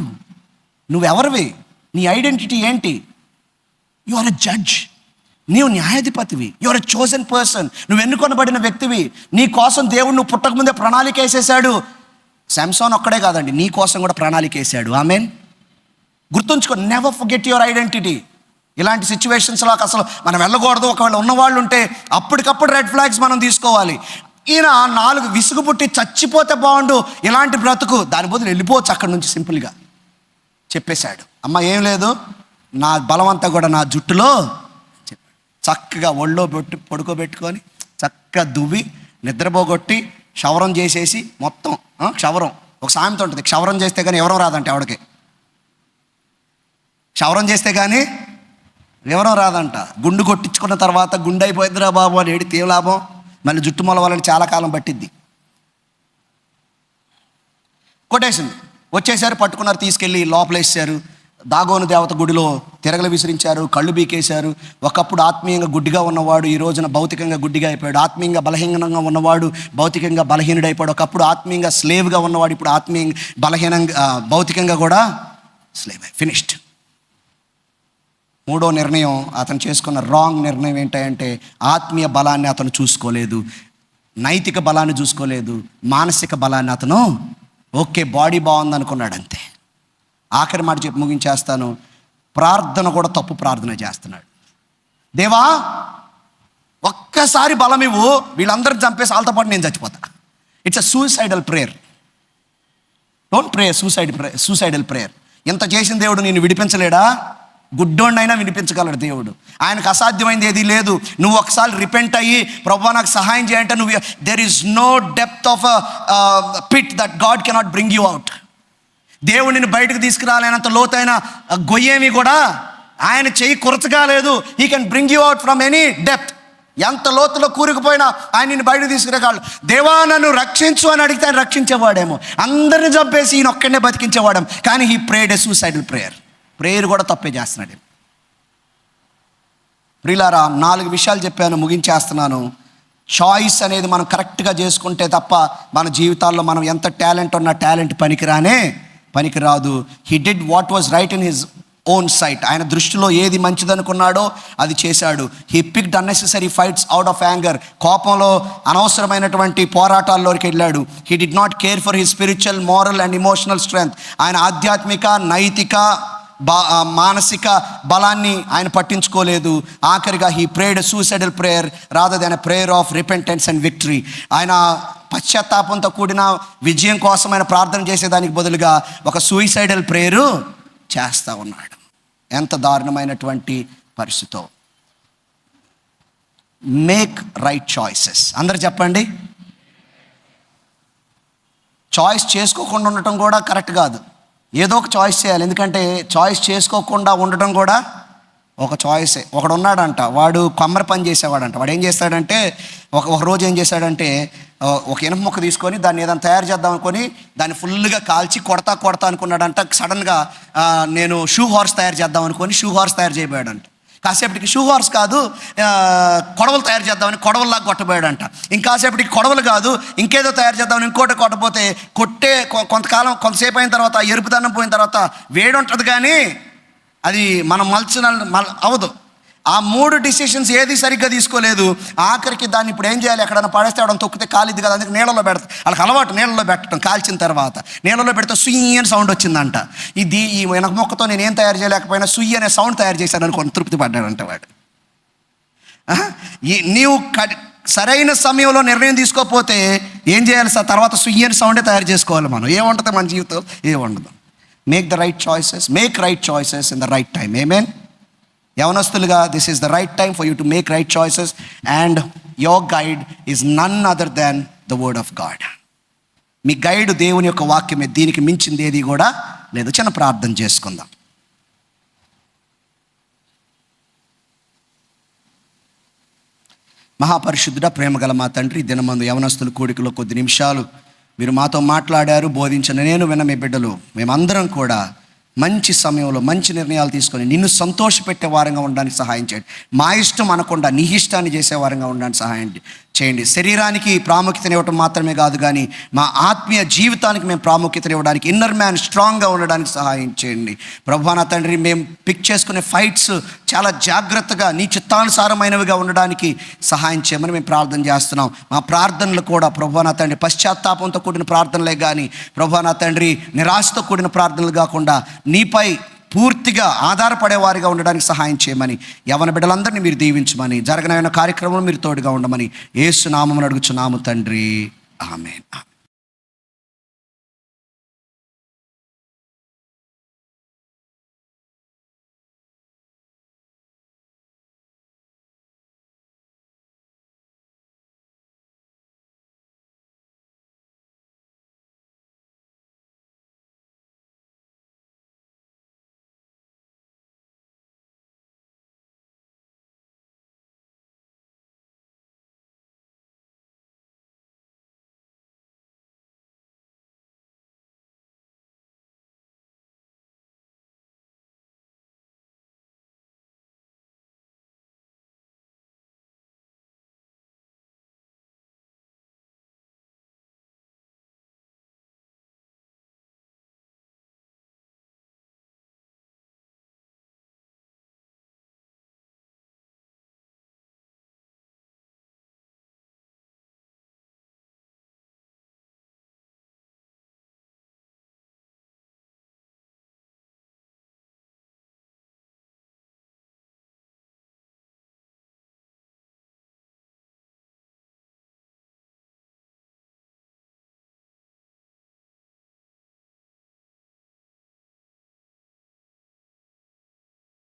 నువ్వెవరివి? నీ ఐడెంటిటీ ఏంటి? యు ఆర్ ఎ జడ్జ్, నీవు న్యాయాధిపతివి, you are a chosen person, నువ్వు ఎన్నుకొనబడిన వ్యక్తివి. నీ కోసం దేవుడు నువ్వు పుట్టకముందే ప్రణాళిక వేసేసాడు. శాంసన్ ఒక్కడే కాదండి, నీ కోసం కూడా ప్రణాళిక వేసాడు. ఆమెన్. గుర్తుంచుకో, నెవర్ ఫర్గెట్ యువర్ ఐడెంటిటీ. ఇలాంటి సిచ్యువేషన్స్లో అసలు మనం వెళ్ళకూడదు. ఒకవేళ ఉన్నవాళ్ళు ఉంటే అప్పటికప్పుడు రెడ్ ఫ్లాగ్స్ మనం తీసుకోవాలి. ఈయన 4 విసుగు పుట్టి చచ్చిపోతే బాగుండు ఇలాంటి బ్రతుకు, దాని బదులు వెళ్ళిపోవచ్చు అక్కడి నుంచి సింపుల్గా చెప్పేశాడు. అమ్మ ఏం లేదు, నా బలమంతా కూడా నా జుట్టులో. చక్కగా ఒళ్ళో పడుకోబెట్టుకొని చక్కగా దువ్వి నిద్రపోగొట్టి క్షవరం చేసేసి మొత్తం. క్షవరం ఒక సామెత ఉంటుంది, క్షవరం చేస్తే కానీ ఎవరం రాదంట ఆవిడకి. క్షవరం చేస్తే కానీ ఎవరం రాదంట. గుండు కొట్టించుకున్న తర్వాత గుండె అయిపోయిద్దిరా బాబు అని ఏడితే ఏం లాభం? మళ్ళీ జుట్టు మొలవాలని చాలా కాలం పట్టిద్ది. కొట్టేసింది. వచ్చేసారు, పట్టుకున్నారు, తీసుకెళ్ళి లోపలేసారు. దాగోను దేవత గుడిలో తిరగలు విసిరించారు, కళ్ళు బీకేశారు. ఒకప్పుడు ఆత్మీయంగా గుడ్డిగా ఉన్నవాడు ఈ రోజున భౌతికంగా గుడ్డిగా అయిపోయాడు. ఆత్మీయంగా బలహీనంగా ఉన్నవాడు భౌతికంగా బలహీనుడైపోయాడు. ఒకప్పుడు ఆత్మీయంగా స్లేవ్గా ఉన్నవాడు ఇప్పుడు ఆత్మీయంగా భౌతికంగా కూడా స్లేవ్. ఫినిష్డ్. 3వ నిర్ణయం, అతను చేసుకున్న రాంగ్ నిర్ణయం ఏంటంటే ఆత్మీయ బలాన్ని అతను చూసుకోలేదు, నైతిక బలాన్ని చూసుకోలేదు, మానసిక బలాన్ని అతను ఓకే బాడీ బాగుంది అనుకున్నాడు అంతే. ఆఖరి మాట చెప్పి ముగించేస్తాను. ప్రార్థన కూడా తప్పు ప్రార్థన చేస్తున్నాడు. దేవా ఒక్కసారి బలం ఇవ్వు, వీళ్ళందరూ చంపేసి వాళ్ళతో పాటు నేను చచ్చిపోతా. It's a suicidal prayer. Don't pray suicidal prayer. ఇంత చేసిన దేవుడు నిన్ను విడిపించలేడా? గుడ్డోండైనా వినిపించగలడు దేవుడు. ఆయనకు అసాధ్యమైంది ఏది లేదు. నువ్వు ఒకసారి రిపెంట్ అయ్యి ప్రభువా నాకు సహాయం చేయంటే నువ్వు, there is no depth of pit that God cannot bring you out. దేవుడు నిన్ను బయటకు తీసుకురాలేనంత లోతైన గొయ్యేమి కూడా ఆయన చెయ్యి కురచగాలేదు. He can bring you out from any depth. ఎంత లోతులో కూరుకుపోయినా ఆయన నిన్ను బయటకు తీసుకురాగలడు. దేవా నన్ను రక్షించు అని అడిగితే ఆయన రక్షించేవాడేమో, అందరిని చంపేసి ఈయన ఒక్కడనే బతికించేవాడేమో. కానీ he prayed a suicidal prayer కూడా తప్పే చేస్తున్నాడు. ప్రియులారా 4 విషయాలు చెప్పాను, ముగించేస్తున్నాను. చాయిస్ అనేది మనం కరెక్ట్గా చేసుకుంటే తప్ప మన జీవితాల్లో మనం ఎంత టాలెంట్ ఉన్నా టాలెంట్ పనికిరాదు. He did what was right in his own sight. ఆయన దృష్టిలో ఏది మంచిదనుకున్నాడో అది చేశాడు. He picked unnecessary fights out of anger. కోపంలో అనవసరమైనటువంటి పోరాటాల్లోకి వెళ్ళాడు. He did not care for his spiritual, moral and emotional strength. ఆయన ఆధ్యాత్మిక, నైతిక, మానసిక బలాన్ని ఆయన పట్టించుకోలేదు. ఆఖరిగా he prayed suicidal prayer rather than a prayer of repentance and victory. ఆయన పశ్చాత్తాపంతో కూడిన విజయం కోసం ఆయన ప్రార్థన చేసేదానికి బదులుగా ఒక సూసైడల్ ప్రేయరు చేస్తూ ఉన్నాడు. ఎంత దారుణమైనటువంటి పరిస్థితో. Make right choices. అందరు చెప్పండి. చాయిస్ చేసుకోకుండా ఉండటం కూడా కరెక్ట్ కాదు. ఏదో ఒక చాయిస్ చేయాలి. ఎందుకంటే చాయిస్ చేసుకోకుండా ఉండటం కూడా ఒక చాయిసే. ఒకడు ఉన్నాడంట, వాడు కొమ్మరి పని చేసేవాడంట. వాడు ఏం చేస్తాడంటే ఒక రోజు ఏం చేశాడంటే ఒక ఇనుప ముక్క తీసుకొని దాన్ని ఏదైనా తయారు చేద్దాం అనుకొని దాన్ని ఫుల్గా కాల్చి కొడతా అనుకున్నాడంట. సడన్గా నేను షూ హార్స్ తయారు చేద్దాం అనుకొని షూ హార్స్ తయారు చేయబోయాడంట. కాసేపటికి షూ హార్స్ కాదు, కొడవలు తయారు చేద్దామని కొడవల్లాగా కొట్టబోయాడంట. ఇంకాసేపటికి కొడవలు కాదు, ఇంకేదో తయారు చేద్దామని ఇంకోటి కొట్టపోతే కొంతసేపు అయిన తర్వాత ఎరుపుదన్నం పోయిన తర్వాత వేడి ఉంటుంది కానీ అది మనం అవ్వదు. ఆ 3 డిసిషన్స్ ఏది సరిగ్గా తీసుకోలేదు. ఆఖరికి దాన్ని ఇప్పుడు ఏం చేయాలి, ఎక్కడైనా పడేస్తే అవడం తొక్కితే కాలిద్ది కదా, అందుకే నీళ్ళలో పెడతారు. వాళ్ళకి అలవాటు నీళ్ళలో పెట్టడం. కాల్చిన తర్వాత నీళ్ళలో పెడితే సుయ్యి అని సౌండ్ వచ్చిందంట. ఈ వెనక మొక్కతో నేను ఏం తయారు చేయలేకపోయినా సుయ్యి అనే సౌండ్ తయారు చేశాను అనుకోని తృప్తి పడ్డాడంట వాడు. నీవు సరైన సమయంలో నిర్ణయం తీసుకోకపోతే ఏం చేయాలి సార్, తర్వాత సుయ్యి అని సౌండే తయారు చేసుకోవాలి మనం. ఏముంటుంది మన జీవితం? ఏముండదు. Make the right choices, make right choices in the right time. Amen. యవనస్తులుగా this is the right time for you to make right choices and your guide is none other than the word of God. మీ guide దేవుని యొక్క వాక్యమే, దీనికి మించింది ఏది కూడా లేదు. చిన్న ప్రార్థన చేసుకుందాం. మహాపరిశుద్ధుడా, ప్రేమగల మా తండ్రి, దినమందు యవనస్తుల కూడికలో కొద్ది నిమిషాలు మీరు మాతో మాట్లాడారు, బోధించిన నేను విన్న మీ బిడ్డలు మేమందరం కూడా మంచి సమయంలో మంచి నిర్ణయాలు తీసుకొని నిన్ను సంతోషపెట్టే వారంగా ఉండడానికి సహాయం చేయండి. మా ఇష్టం అనకుండా నీ ఇష్టాన్ని చేసే వారంగా ఉండడానికి సహాయం చేయండి. శరీరానికి ప్రాముఖ్యతనివ్వటం మాత్రమే కాదు, కానీ మా ఆత్మీయ జీవితానికి మేము ప్రాముఖ్యతనివ్వడానికి, ఇన్నర్ మ్యాన్ స్ట్రాంగ్గా ఉండడానికి సహాయం చేయండి. ప్రభువా నా తండ్రి, మేము పిక్ చేసుకునే ఫైట్స్ చాలా జాగ్రత్తగా నీ చిత్తానుసారమైనవిగా ఉండడానికి సహాయం చేయమని మేము ప్రార్థన చేస్తున్నాం. మా ప్రార్థనలు కూడా ప్రభువా నా తండ్రి పశ్చాత్తాపంతో కూడిన ప్రార్థనలే కానీ, ప్రభువా నా తండ్రి నిరాశతో కూడిన ప్రార్థనలు కాకుండా నీపై పూర్తిగా ఆధారపడే వారిగా ఉండడానికి సహాయం చేయమని, యవన బిడ్డలందరినీ మీరు దీవించమని, జరగనైన కార్యక్రమంలో మీరు తోడుగా ఉండమని యేసు నామమున అడుగుచున్నాము తండ్రి. ఆమేన్.